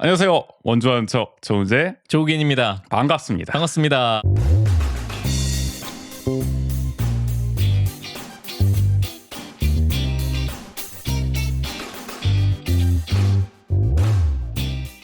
안녕하세요. 원주한 척 조은재 조우긴입니다. 반갑습니다. 반갑습니다.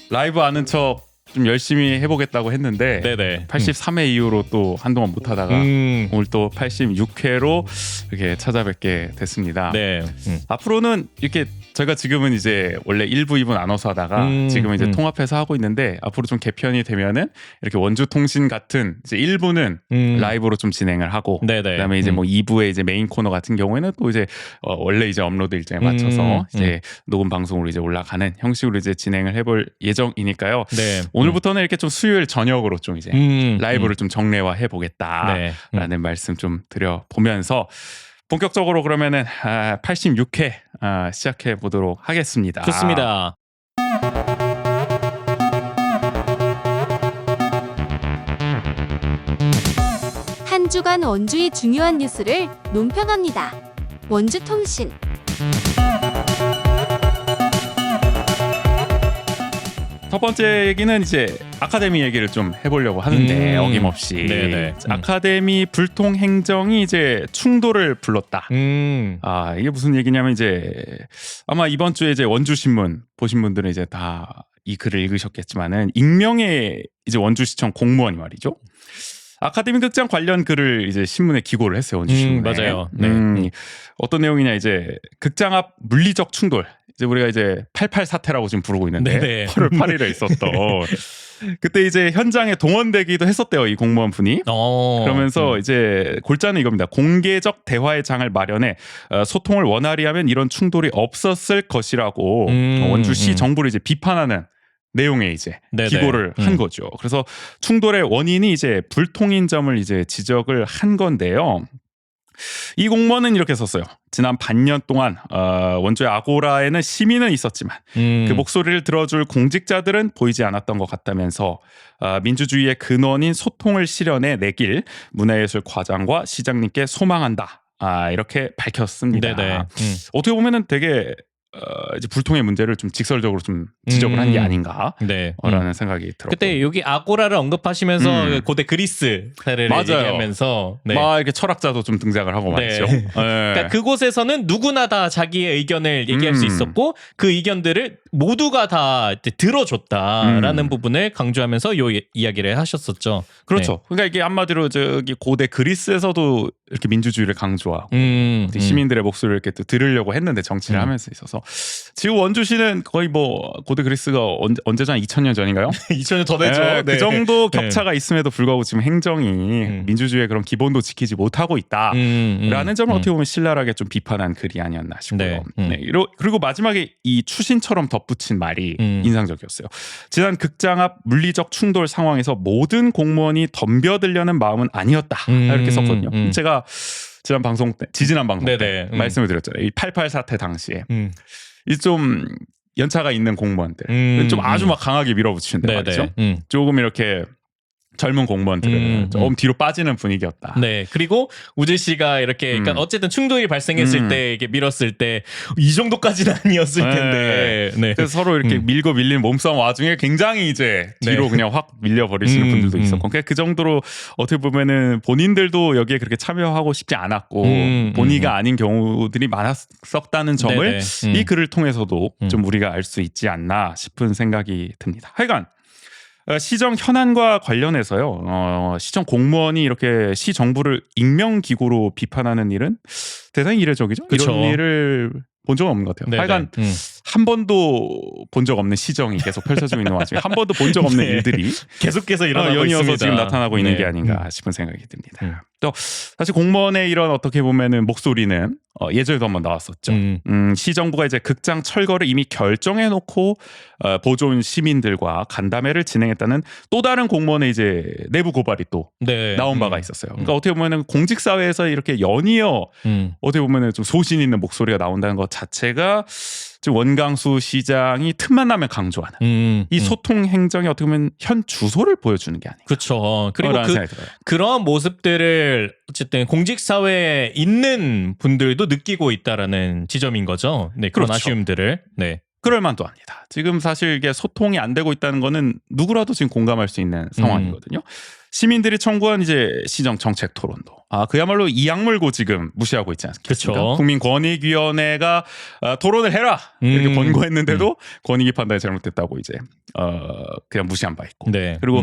라이브 아는 척 좀 열심히 해보겠다고 했는데 네네. 83회 이후로 또 한동안 못하다가 오늘 또 86회로 이렇게 찾아뵙게 됐습니다. 네. 앞으로는 이렇게 저희가 지금은 이제 원래 1부, 2부 나눠서 하다가 지금은 이제 통합해서 하고 있는데 앞으로 좀 개편이 되면은 이렇게 원주통신 같은 이제 1부는 라이브로 좀 진행을 하고 네네. 그다음에 이제 뭐 2부의 이제 메인 코너 같은 경우에는 또 이제 원래 이제 업로드 일정에 맞춰서 이제 녹음 방송으로 이제 올라가는 형식으로 이제 진행을 해볼 예정이니까요. 네. 오늘부터는 이렇게 좀 수요일 저녁으로 좀 이제 라이브를 좀 정례화해 보겠다라는 네. 말씀 좀 드려보면서 본격적으로 그러면은 86회 시작해 보도록 하겠습니다. 좋습니다. 한 주간 원주의 중요한 뉴스를 논평합니다. 원주통신. 첫 번째 얘기는 이제 아카데미 얘기를 좀 해보려고 하는데 어김없이 네네. 아카데미 불통 행정이 이제 충돌을 불렀다. 이게 무슨 얘기냐면 이제 아마 이번 주에 이제 원주신문 보신 분들은 이제 다 이 글을 읽으셨겠지만은 익명의 이제 원주시청 공무원이 말이죠. 아카데미 극장 관련 글을 이제 신문에 기고를 했어요. 원주신문에. 맞아요. 네. 어떤 내용이냐 이제 극장 앞 물리적 충돌. 이제 우리가 이제 88 사태라고 지금 부르고 있는데 네네. 8월 8일에 있었던 그때 이제 현장에 동원되기도 했었대요. 이 공무원 분이. 그러면서 이제 골자는 이겁니다. 공개적 대화의 장을 마련해 소통을 원활히 하면 이런 충돌이 없었을 것이라고 원주시 정부를 이제 비판하는 내용에 이제 네네. 기고를 한 거죠. 그래서 충돌의 원인이 이제 불통인 점을 이제 지적을 한 건데요. 이 공무원은 이렇게 썼어요. 지난 반년 동안 원주의 아고라에는 시민은 있었지만 그 목소리를 들어줄 공직자들은 보이지 않았던 것 같다면서 민주주의의 근원인 소통을 실현해 내길 문화예술과장과 시장님께 소망한다. 이렇게 밝혔습니다. 네네. 어떻게 보면은 되게 이제 불통의 문제를 좀 직설적으로 좀 지적을 한 게 아닌가라는 네. 생각이 들었고. 그때 여기 아고라를 언급하시면서 고대 그리스 사례를 맞아요. 얘기하면서 막 이렇게 철학자도 좀 등장을 하고 네. 말이죠. 그러니까 그곳에서는 누구나 다 자기의 의견을 얘기할 수 있었고 그 의견들을 모두가 다 들어줬다라는 부분을 강조하면서 요 이야기를 하셨었죠. 그렇죠. 그러니까 이게 한마디로 저기 고대 그리스에서도 이렇게 민주주의를 강조하고 시민들의 목소리를 이렇게 또 들으려고 했는데 정치를 하면서 있어서 지금 원주시는 거의 뭐 고대 그리스가 언제죠? 한 2000년 전인가요? 2000년 더 됐죠. 네, 그 정도 격차가 있음에도 불구하고 지금 행정이 민주주의의 그런 기본도 지키지 못하고 있다라는 점을 어떻게 보면 신랄하게 좀 비판한 글이 아니었나 싶고요. 그리고 마지막에 이 추신처럼 덧붙인 말이 인상적이었어요. 지난 극장 앞 물리적 충돌 상황에서 모든 공무원이 덤벼들려는 마음은 아니었다. 이렇게 썼거든요. 제가 지난 방송 때, 지지난 방송 때 말씀을 드렸잖아요. 이 88 사태 당시에 이 좀 연차가 있는 공무원들 좀 아주 막 강하게 밀어붙이는데 말이죠. 조금 이렇게 젊은 공무원들은 좀 뒤로 빠지는 분위기였다. 네. 그리고 우재 씨가 이렇게 그러니까 어쨌든 충돌이 발생했을 때 이게 밀었을 때 이 정도까지는 아니었을 텐데. 네. 그래서 서로 이렇게 밀고 밀리는 몸싸움 와중에 굉장히 이제 뒤로 그냥 확 밀려버리시는 분들도 있었고 그 정도로 어떻게 보면은 본인들도 여기에 그렇게 참여하고 싶지 않았고 본의가 아닌 경우들이 많았었다는 점을 이 글을 통해서도 좀 우리가 알 수 있지 않나 싶은 생각이 듭니다. 하여간 시정 현안과 관련해서요. 시정 공무원이 이렇게 시 정부를 익명 기고로 비판하는 일은 대단히 이례적이죠. 그쵸. 이런 일을 본 적은 없는 것 같아요. 하여간 한 번도 본 적 없는 시정이 계속 펼쳐지고 있는 와중에 한 번도 본 적 없는 일들이 계속해서 일어나고 연이어서 있습니다. 지금 나타나고 있는 게 아닌가 싶은 생각이 듭니다. 또 사실 공무원의 이런 어떻게 보면은 목소리는 예전에도 한번 나왔었죠. 시정부가 이제 극장 철거를 이미 결정해 놓고 보존 시민들과 간담회를 진행했다는 또 다른 공무원의 이제 내부 고발이 또 나온 바가 있었어요. 그러니까 어떻게 보면은 공직 사회에서 이렇게 연이어 어떻게 보면은 좀 소신 있는 목소리가 나온다는 것 자체가 지금 원강수 시장이 틈만 나면 강조하는 이 소통 행정이 어떻게 보면 현 주소를 보여주는 게 아닌가. 그렇죠. 그리고 생각이 들어요. 그런 모습들을 어쨌든 공직 사회에 있는 분들도 느끼고 있다라는 지점인 거죠. 네, 그런 그렇죠. 아쉬움들을. 네. 그럴 만도 합니다. 지금 사실 이게 소통이 안 되고 있다는 거는 누구라도 지금 공감할 수 있는 상황이거든요. 시민들이 청구한 이제 시정 정책 토론도 그야말로 이악물고 지금 무시하고 있지 않습니까? 그렇죠. 국민권익위원회가 토론을 해라 이렇게 권고했는데도 권익위 판단이 잘못됐다고 이제 그냥 무시한 바 있고. 네. 그리고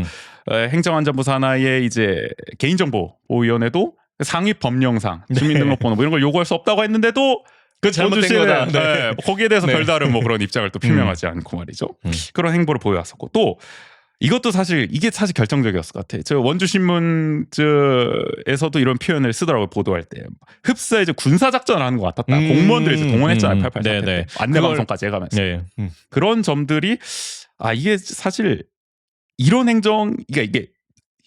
행정안전부 산하의 이제 개인정보보호위원회도 상위 법령상 주민등록번호 뭐 이런 걸 요구할 수 없다고 했는데도 그 잘못된 거다. 네. 거기에 대해서 네. 별다른 뭐 그런 입장을 또 표명하지 않고 말이죠. 그런 행보를 보여왔었고 또 이것도 사실 이게 사실 결정적이었을 것 같아요. 저 원주신문에서도 이런 표현을 쓰더라고요. 보도할 때 흡사에 이제 군사 작전을 하는 것 같았다. 공무원들이 이제 동원했잖아요. 88 사태 때 안내 방송까지 해가면서 그런 점들이 이게 사실 이런 행정 이게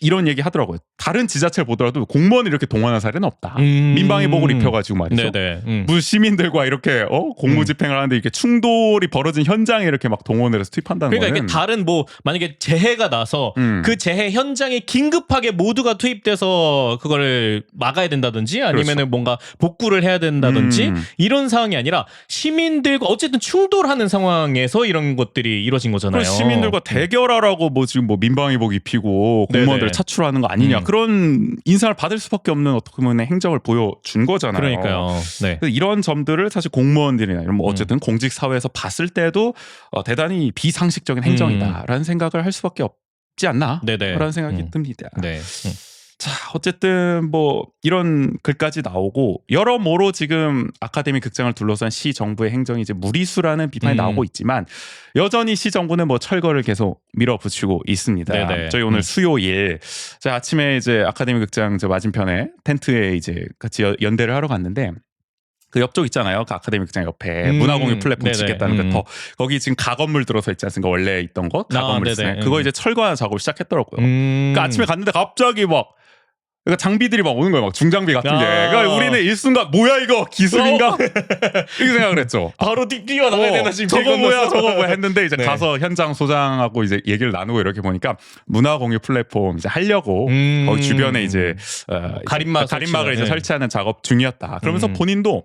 이런 얘기 하더라고요. 다른 지자체를 보더라도 공무원을 이렇게 동원한 사례는 없다. 민방위복을 입혀가지고 말이죠. 무슨 시민들과 이렇게 공무집행을 하는데 이렇게 충돌이 벌어진 현장에 이렇게 막 동원을 해서 투입한다는 그러니까 거는 이게 다른 뭐 만약에 재해가 나서 그 재해 현장에 긴급하게 모두가 투입돼서 그거를 막아야 된다든지 아니면은 그렇죠. 뭔가 복구를 해야 된다든지 이런 상황이 아니라 시민들과 어쨌든 충돌하는 상황에서 이런 것들이 이루어진 거잖아요. 시민들과 대결하라고 뭐 지금 뭐 민방위복 입히고 공무원들을 차출하는 거 아니냐 그런 인상을 받을 수밖에 없는 어떻게 보면 행정을 보여준 거잖아요. 그러니까요. 네. 이런 점들을 사실 공무원들이나 이런 뭐 어쨌든 공직 사회에서 봤을 때도 대단히 비상식적인 행정이다라는 생각을 할 수밖에 없지 않나라는 생각이 듭니다. 네. 자, 어쨌든 뭐 이런 글까지 나오고 여러모로 지금 아카데미 극장을 둘러싼 시 정부의 행정이 이제 무리수라는 비판이 나오고 있지만 여전히 시 정부는 뭐 철거를 계속 밀어붙이고 있습니다. 네네. 저희 오늘 수요일 아침에 이제 아카데미 극장 저 맞은편에 텐트에 이제 같이 연대를 하러 갔는데 그 옆쪽 있잖아요. 그 아카데미 극장 옆에 문화공유 플랫폼 짓겠다는 거 거기 지금 가건물 들어서 있지 않습니까? 원래 있던 거 가건물 있어요. 그거 이제 철거하는 작업을 시작했더라고요. 그러니까 아침에 갔는데 갑자기 막 그러니까 장비들이 막 오는 거예요. 막 중장비 같은 게. 그러니까 우리는 일순간 뭐야 이거 기술인가? 이렇게 생각을 했죠. 바로 뛰어나가야 되나 지금 저거 뭐야 했는데 이제 가서 현장 소장하고 이제 얘기를 나누고 이렇게 보니까 문화공유 플랫폼 이제 하려고 거기 주변에 이제 가림막을 이제 설치하는 작업 중이었다. 그러면서 본인도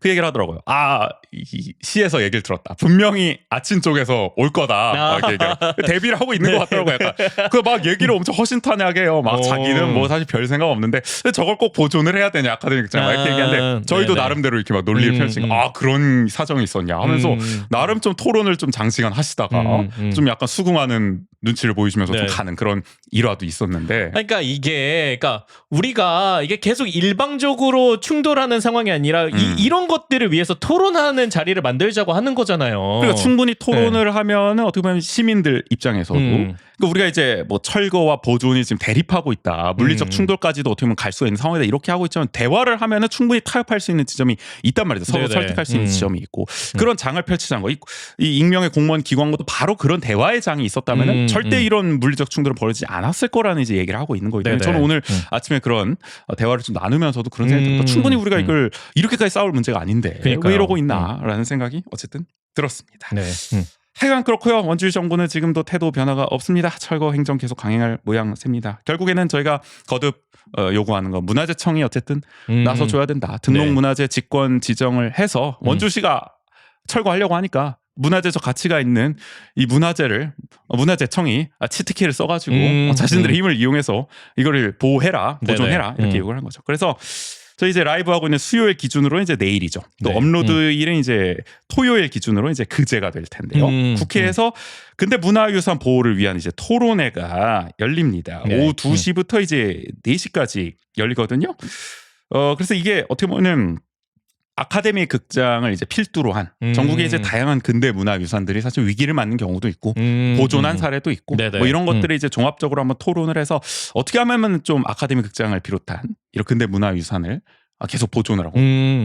그 얘기를 하더라고요. 이 시에서 얘기를 들었다. 분명히 아침 쪽에서 올 거다. 대비를 하고 있는 것 같더라고요. 약간. 그 막 얘기를 엄청 허심탄회하게 해요. 막 자기는 뭐 사실 별 생각 없는데 저걸 꼭 보존을 해야 되냐 아카데미 극장 이렇게 얘기하는데 저희도 나름대로 이렇게 막 논리를 펼치니까 그런 사정이 있었냐 하면서 나름 좀 토론을 좀 장시간 하시다가 좀 약간 수긍하는 눈치를 보이시면서 좀 가는 그런 일화도 있었는데. 그러니까 그러니까 우리가 이게 계속 일방적으로 충돌하는 상황이 아니라 이런 것들을 위해서 토론하는 자리를 만들자고 하는 거잖아요. 그러니까 충분히 토론을 하면은 어떻게 보면 시민들 입장에서도 그러니까 우리가 이제 뭐 철거와 보존이 지금 대립하고 있다. 물리적 충돌까지도 어떻게 보면 갈 수 있는 상황이다. 이렇게 하고 있지만 대화를 하면은 충분히 타협할 수 있는 지점이 있단 말이죠. 서로 설득할 수 있는 지점이 있고 그런 장을 펼치자는 거. 이 익명의 공무원 기관과도 바로 그런 대화의 장이 있었다면은 절대 이런 물리적 충돌은 벌어지지 않았을 거라는 이제 얘기를 하고 있는 거예요. 저는 오늘 아침에 그런 대화를 좀 나누면서도 그런 생각이 들었다. 충분히 우리가 이걸 이렇게까지 싸울 문제가 아닌데 왜 이러고 있나라는 생각이 어쨌든 들었습니다. 네. 하여간 그렇고요. 원주시 정부는 지금도 태도 변화가 없습니다. 철거 행정 계속 강행할 모양새입니다. 결국에는 저희가 거듭 요구하는 건 문화재청이 어쨌든 나서줘야 된다. 등록문화재 직권 지정을 해서 원주시가 철거하려고 하니까 문화재적 가치가 있는 이 문화재청이 치트키를 써가지고 자신들의 힘을 이용해서 이거를 보호해라, 보존해라 이렇게 요구를 한 거죠. 그래서 저희 이제 라이브 하고 있는 수요일 기준으로 이제 내일이죠. 또 업로드일은 이제 토요일 기준으로 이제 그제가 될 텐데요. 국회에서 근대 문화유산 보호를 위한 이제 토론회가 열립니다. 오후 2시부터 이제 4시까지 열리거든요. 그래서 이게 어떻게 보면 아카데미 극장을 이제 필두로 한 전국의 이제 다양한 근대 문화유산들이 사실 위기를 맞는 경우도 있고 보존한 사례도 있고 뭐 이런 것들을 이제 종합적으로 한번 토론을 해서 어떻게 하면 좀 아카데미 극장을 비롯한 이런 근대 문화유산을 계속 보존을 하고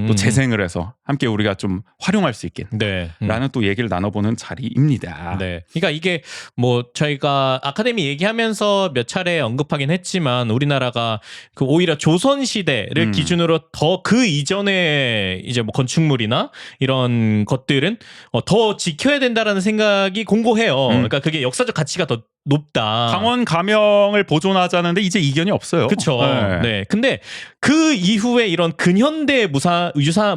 또 재생을 해서 함께 우리가 좀 활용할 수 있겠라는 또 얘기를 나눠보는 자리입니다. 네. 그러니까 이게 뭐 저희가 아카데미 얘기하면서 몇 차례 언급하긴 했지만 우리나라가 그 오히려 조선 시대를 기준으로 더 그 이전에 이제 뭐 건축물이나 이런 것들은 더 지켜야 된다라는 생각이 공고해요. 그러니까 그게 역사적 가치가 더 높다. 강원 가명을 보존하자는데 이제 이견이 없어요. 그렇죠. 네. 근데 그 이후에 이런 근현대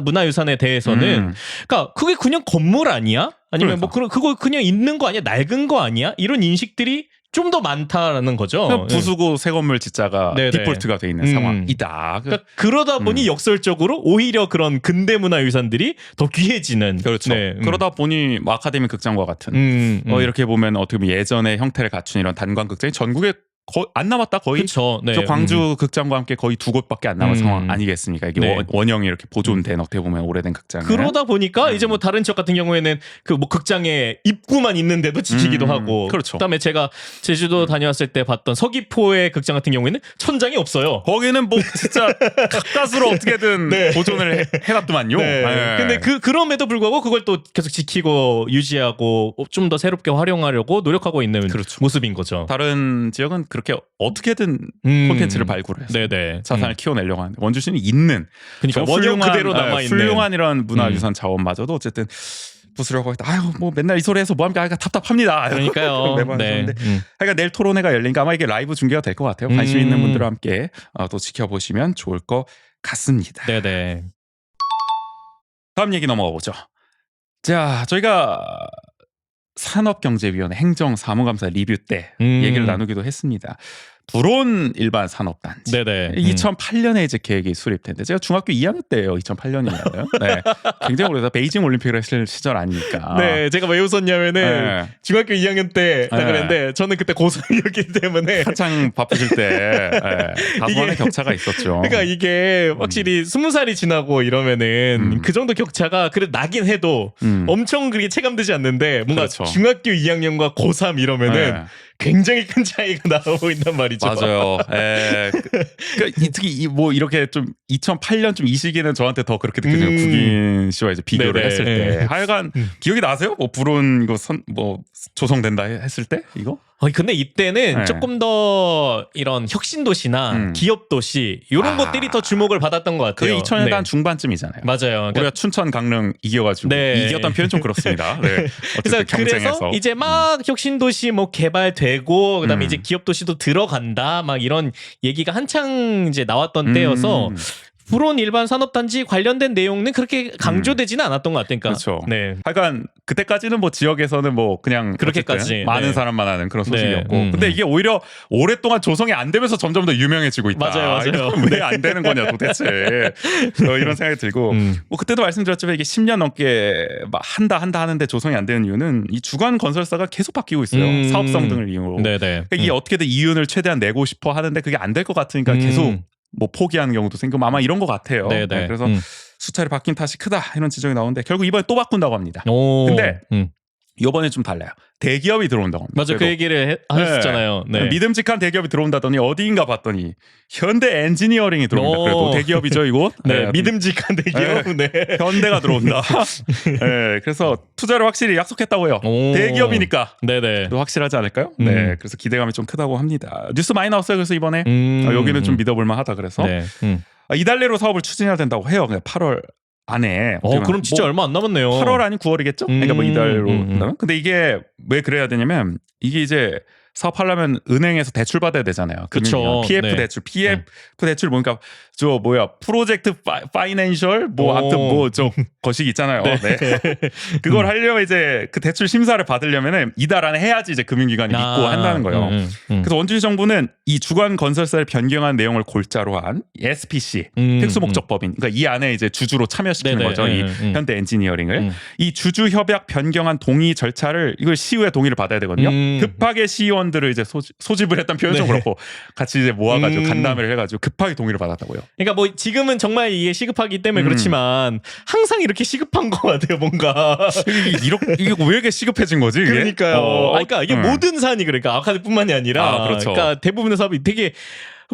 문화유산에 대해서는 그러니까 그게 그냥 건물 아니야? 아니면 그러니까. 뭐 그거 그냥 있는 거 아니야? 낡은 거 아니야? 이런 인식들이 좀 더 많다라는 거죠. 부수고 새 건물 짓자가 네네. 디폴트가 돼 있는 상황이다. 그러니까 그러다 보니 역설적으로 오히려 그런 근대 문화 유산들이 더 귀해지는. 그렇죠. 네, 그러다 보니 뭐 아카데미 극장과 같은 이렇게 보면 어떻게 보면 예전의 형태를 갖춘 이런 단관 극장이 전국에 안 남았다 거의. 그쵸. 네. 저 광주 극장과 함께 거의 2곳밖에 안 남은 상황 아니겠습니까? 이게 네. 원형이 이렇게 보존된 어떻게 보면 오래된 극장. 그러다 보니까 이제 뭐 다른 지역 같은 경우에는 그 뭐 극장에 입구만 있는데도 지키기도 하고. 그렇죠. 그다음에 제가 제주도 다녀왔을 때 봤던 서귀포의 극장 같은 경우에는 천장이 없어요. 거기는 뭐 진짜 가까스로 어떻게든 네. 보존을 해놨더만요. 네. 네. 근데 그럼에도 불구하고 그걸 또 계속 지키고 유지하고 좀 더 새롭게 활용하려고 노력하고 있는 그렇죠. 모습인 거죠. 다른 지역은 그렇게 어떻게든 콘텐츠를 발굴해서 네네. 자산을 키워내려고 하는데 원주시는 있는 그러니까 원형 그대로 남아있는 훌륭한 이런 문화유산 자원마저도 어쨌든 부수려고 했다. 아유 뭐 맨날 이 소리 해서 뭐하니까 아이가 답답합니다. 그러니까요. 매번 네. 하셨는데 하여간 내일 토론회가 열리니까 아마 이게 라이브 중계가 될 것 같아요. 관심 있는 분들과 함께 또 지켜보시면 좋을 것 같습니다. 네네. 다음 얘기 넘어가 보죠. 자, 저희가 산업경제위원회 행정사무감사 리뷰 때 얘기를 나누기도 했습니다. 불온 일반 산업단지. 네네. 2008년에 이제 계획이 수립됐는데 제가 중학교 2학년 때예요. 2008년이면. 네. 굉장히 오래돼서 베이징 올림픽을 했을 시절 아니니까. 네, 제가 왜 웃었냐면은 네. 중학교 2학년 때 딱 네. 그랬는데 저는 그때 고3이었기 때문에 한창 바쁘실 때 다소한의 격차가 있었죠. 그러니까 이게 확실히 20살이 지나고 이러면은 그 정도 격차가 그래도 나긴 해도 엄청 그렇게 체감되지 않는데 뭔가 그렇죠. 중학교 2학년과 고3 이러면은 네. 굉장히 큰 차이가 나오고 있단 말이죠. 맞아요. 특히 뭐 이렇게 좀 2008년 좀 이 시기는 저한테 더 그렇게 느껴져요. 국인 씨와 이제 비교를 네네. 했을 때. 하여간 기억이 나세요? 뭐 불온 이거 뭐 조성된다 했을 때 이거? 근데 이때는 네. 조금 더 이런 혁신 도시나 기업 도시 이런 것들이 더 주목을 받았던 것 그게 같아요. 2000년대 중반쯤이잖아요. 맞아요. 우리가 춘천 강릉 이겨가지고 네. 이겼다는 표현 좀 그렇습니다. 네. 어쨌든 경쟁에서 그래서 이제 막 혁신 도시 뭐 개발되고 그다음에 이제 기업 도시도 들어간다 막 이런 얘기가 한창 이제 나왔던 때여서 불온 일반 산업단지 관련된 내용은 그렇게 강조되지는 않았던 것 같아요. 그러니까 그렇죠. 네. 하여간 그때까지는 뭐 지역에서는 뭐 그냥 그렇게까지 많은 네. 사람만 하는 그런 소식이었고 네. 근데 이게 오히려 오랫동안 조성이 안 되면서 점점 더 유명해지고 있다. 맞아요. 왜 안 되는 거냐 도대체 이런 생각이 들고 뭐 그때도 말씀드렸지만 이게 10년 넘게 막 한다 하는데 조성이 안 되는 이유는 이 주관 건설사가 계속 바뀌고 있어요. 사업성 등을 이유로. 네네. 그러니까 이게 어떻게든 이윤을 최대한 내고 싶어 하는데 그게 안 될 것 같으니까 계속 뭐 포기하는 경우도 생기고 아마 이런 것 같아요. 네네. 네, 그래서 수차례 바뀐 탓이 크다 이런 지적이 나오는데 결국 이번에 또 바꾼다고 합니다. 오. 근데 이번에 좀 달라요. 대기업이 들어온다고 합니다. 맞아 그 얘기를 하셨잖아요. 네. 믿음직한 대기업이 들어온다더니 어디인가 봤더니 현대 엔지니어링이 들어옵니다. 그래도 대기업이죠 이곳. 네, 믿음직한 대기업. 네. 현대가 들어온다. 네, 그래서 투자를 확실히 약속했다고 해요. 오. 대기업이니까. 네네. 또 확실하지 않을까요? 네, 그래서 기대감이 좀 크다고 합니다. 뉴스 많이 나왔어요. 그래서 이번에 여기는 좀 믿어볼 만하다. 그래서 네. 이달 내로 사업을 추진해야 된다고 해요. 그냥 8월 안에. 그럼 진짜 얼마 안 남았네요. 8월 아닌 9월이겠죠? 그러니까 뭐 이달로. 근데 이게 왜 그래야 되냐면 이게 이제 사업하려면 은행에서 대출 받아야 되잖아요. 그렇죠. PF 네. 대출, PF 대출 보니까 저 프로젝트 파이낸셜 뭐 아무튼 뭐 저 거시기 있잖아요. 네. 그걸 하려면 이제 그 대출 심사를 받으려면은 이달 안에 해야지 이제 금융기관이 믿고 한다는 거예요. 그래서 원주시 정부는 이 주관 건설사를 변경한 내용을 골자로 한 SPC 특수목적법인 그러니까 이 안에 이제 주주로 참여시키는 네네. 거죠. 이 현대 엔지니어링을 이 주주 협약 변경한 동의 절차를 이걸 시의회 동의를 받아야 되거든요. 급하게 시의원들을 이제 소집을 했던 표현 좀 그렇고 같이 이제 모아가지고 간담회를 해가지고 급하게 동의를 받았다고요. 그러니까 뭐 지금은 정말 이게 시급하기 때문에 그렇지만 항상 이렇게 시급한 것 같아요. 뭔가 이게 왜 이렇게 시급해진 거지? 이게? 그러니까요. 그러니까 이게 모든 사안이 그러니까 아카데미뿐만이 아니라 그렇죠. 그러니까 대부분의 사업이 되게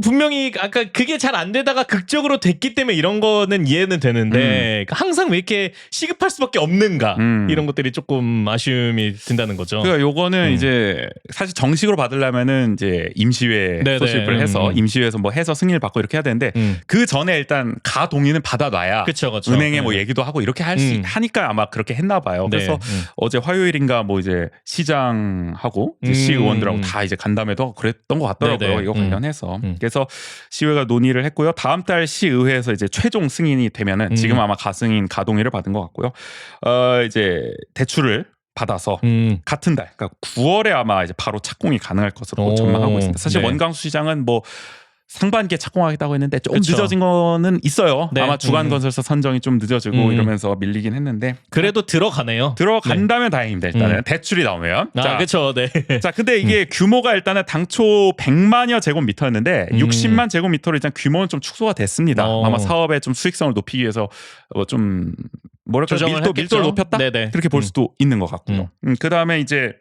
분명히 아까 그게 잘 안 되다가 극적으로 됐기 때문에 이런 거는 이해는 되는데 항상 왜 이렇게 시급할 수밖에 없는가 이런 것들이 조금 아쉬움이 든다는 거죠. 그러니까 요거는 이제 사실 정식으로 받으려면은 이제 임시회 네네. 소집을 해서 임시회에서 뭐 해서 승인을 받고 이렇게 해야 되는데 그 전에 일단 가 동의는 받아놔야 그쵸. 은행에 뭐 얘기도 하고 이렇게 하니까 아마 그렇게 했나 봐요. 그래서 어제 화요일인가 뭐 이제 시장하고 이제 시의원들하고 다 이제 간담회도 하고 그랬던 것 같더라고요. 네네. 이거 관련해서. 그래서 시의회가 논의를 했고요. 다음 달 시의회에서 이제 최종 승인이 되면은 지금 아마 가승인 가동의를 받은 것 같고요. 이제 대출을 받아서 같은 달, 그러니까 9월에 아마 이제 바로 착공이 가능할 것으로 전망하고 있습니다. 사실 네. 원광수 시장은 뭐 상반기에 착공하겠다고 했는데 좀 그쵸. 늦어진 거는 있어요. 네. 아마 주간건설사 선정이 좀 늦어지고 이러면서 밀리긴 했는데 그래도 들어가네요. 들어간다면 다행입니다. 일단은 대출이 나오면. 아, 그렇죠. 네. 자, 근데 이게 규모가 일단은 당초 100만여 제곱미터였는데 60만 제곱미터로 일단 규모는 좀 축소가 됐습니다. 아마 사업의 좀 수익성을 높이기 위해서 좀 뭐랄까 밀도를 높였다. 네네. 그렇게 볼 수도 있는 것 같고요. 그 다음에 이제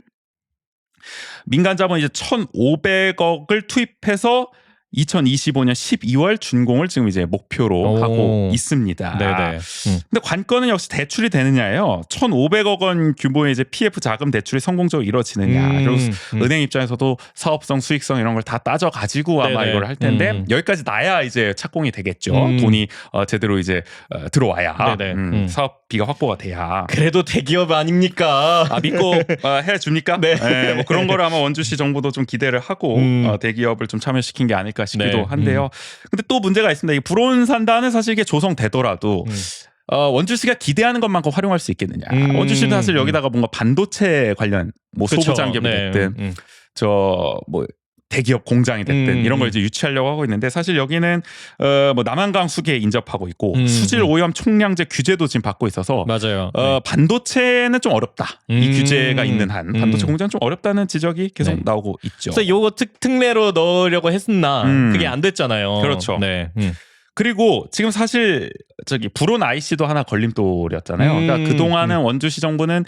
민간 자본 이제 1,500억을 투입해서 2025년 12월 준공을 지금 이제 목표로 하고 있습니다. 네네. 근데 관건은 역시 대출이 되느냐예요. 1,500억 원 규모의 이제 PF 자금 대출이 성공적으로 이루어지느냐. 그리고 은행 입장에서도 사업성, 수익성 이런 걸 다 따져 가지고 아마 네네. 이걸 할 텐데 여기까지 나야 이제 착공이 되겠죠. 돈이 제대로 이제 들어와야 사업비가 확보가 돼야. 그래도 대기업 아닙니까? 믿고 해줍니까? 네. 뭐 그런 거를 아마 원주시 정부도 좀 기대를 하고 대기업을 좀 참여시킨 게 아닐까 싶기도 한데요. 근데 또 문제가 있습니다. 이 불온산단은 사실 이게 조성되더라도 원주시가 기대하는 것만큼 활용할 수 있겠느냐. 원주시도 사실 여기다가 뭔가 반도체 관련 뭐 그쵸. 소부장기업이 됐든 저 뭐 대기업 공장이 됐든 이런 걸 이제 유치하려고 하고 있는데 사실 여기는 뭐 남한강 수계에 인접하고 있고 수질 오염 총량제 규제도 지금 받고 있어서 맞아요. 반도체는 좀 어렵다. 이 규제가 있는 한 반도체 공장은 좀 어렵다는 지적이 계속 나오고 있죠. 그래서 요거 특례로 넣으려고 했으나 그게 안 됐잖아요. 그렇죠. 네. 그리고 지금 사실 저기 불온 IC도 하나 걸림돌이었잖아요. 그러니까 그 동안은 원주시 정부는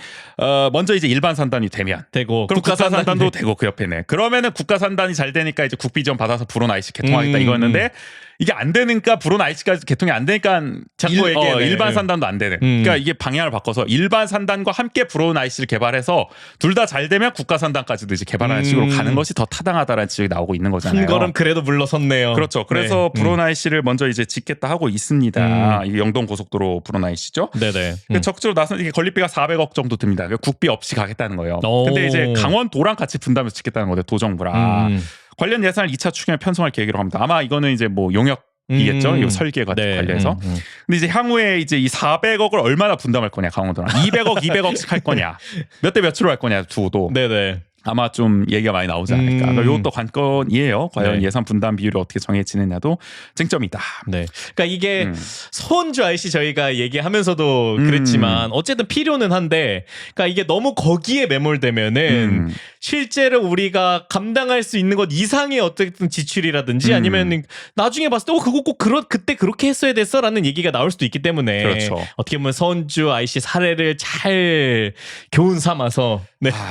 먼저 이제 일반 산단이 되면 되고 그럼 국가 산단도 되고 그 옆에는 그러면은 국가 산단이 잘 되니까 이제 국비전 받아서 불온 IC 개통하겠다 이거였는데 이게 안 되니까 불온 IC까지 개통이 안 되니까 자꾸 일반 산단도 안 되는. 그러니까 이게 방향을 바꿔서 일반 산단과 함께 불온 IC를 개발해서 둘 다 잘 되면 국가 산단까지도 이제 개발하는 식으로 가는 것이 더 타당하다라는 지적이 나오고 있는 거잖아요. 한 걸음 그래도 물러섰네요. 그렇죠. 그래서 불온 IC를 먼저 이제 짓겠다 하고 있습니다. 이 영동 고속도로 불온 IC죠. 네네. 적극적으로 나선 이게 건립비가 400억 정도 듭니다. 국비 없이 가겠다는 거예요. 근데 이제 강원도랑 같이 분담해서 짓겠다는 거죠. 도정부랑. 관련 예산을 2차 추경에 편성할 계획이라고 합니다. 아마 이거는 이제 뭐 용역이겠죠. 이 설계가 관련해서. 근데 이제 향후에 이제 이 400억을 얼마나 분담할 거냐 강원도랑 200억, 200억씩 할 거냐, 몇 대 몇으로 할 거냐 두도. 네네. 아마 좀 얘기가 많이 나오지 않을까. 그러니까 이것도 관건이에요. 과연 예산 분담 비율이 어떻게 정해지느냐도 쟁점이다. 네. 그러니까 이게 서원주 IC 저희가 얘기하면서도 그랬지만 어쨌든 필요는 한데, 그러니까 이게 너무 거기에 매몰되면은 실제로 우리가 감당할 수 있는 것 이상의 어쨌든 지출이라든지 아니면 나중에 봤을 때 그거 꼭 그때 그렇게 했어야 됐어라는 얘기가 나올 수도 있기 때문에 그렇죠. 어떻게 보면 서원주 IC 사례를 잘 교훈 삼아서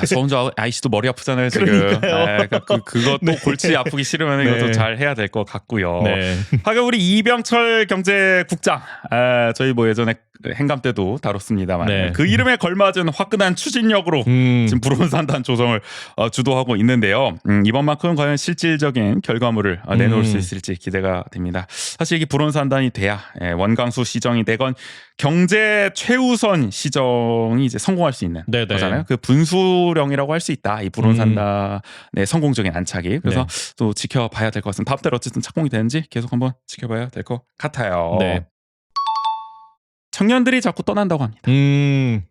서원주 IC도 머리 아프잖아요 지금. 그러니까 그것도 골치 아프기 싫으면 이것도 잘 해야 될 것 같고요. 하긴 우리 이병철 경제국장, 저희 뭐 예전에 행감 때도 다뤘습니다만 그 이름에 걸맞은 화끈한 추진력으로 지금 불온산단 조성을 주도하고 있는데요. 이번만큼은 과연 실질적인 결과물을 내놓을 수 있을지 기대가 됩니다. 사실 이게 불온산단이 돼야 원광수 시정이 되건 경제 최우선 시정이 이제 성공할 수 있는 거잖아요. 그 분수령이라고 할 수 있다. 이 불온산단의 성공적인 안착이. 그래서 또 지켜봐야 될 것 같습니다. 다음 달에 어쨌든 착공이 되는지 계속 한번 지켜봐야 될 것 같아요. 청년들이 자꾸 떠난다고 합니다.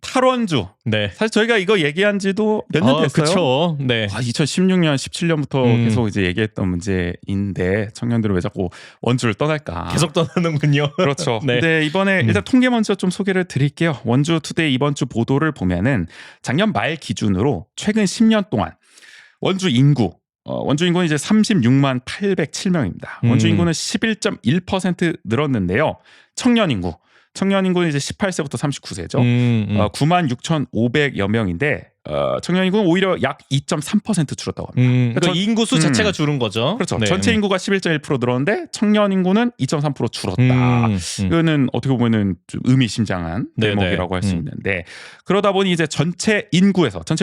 탈원주. 사실 저희가 이거 얘기한 지도 몇 년 됐어요. 그쵸. 2016년, 17년부터 계속 이제 얘기했던 문제인데 청년들은 왜 자꾸 원주를 떠날까? 계속 떠나는군요. 그렇죠. 근데 이번에 일단 통계 먼저 좀 소개를 드릴게요. 원주 투데이 이번 주 보도를 보면은 작년 말 기준으로 최근 10년 동안 원주 인구는 이제 36만 807명입니다. 원주 인구는 11.1% 늘었는데요. 청년 인구는 이제 18세부터 39세죠. 9만 6,500여 명인데 청년 인구는 오히려 약 2.3% 줄었다고 합니다. 그러니까 인구수 자체가 줄은 거죠. 그렇죠. 전체 인구가 11.1% 늘었는데 청년 인구는 2.3% 줄었다. 이거는 어떻게 보면은 좀 의미심장한 대목이라고 할 수 있는데 그러다 보니 이제 전체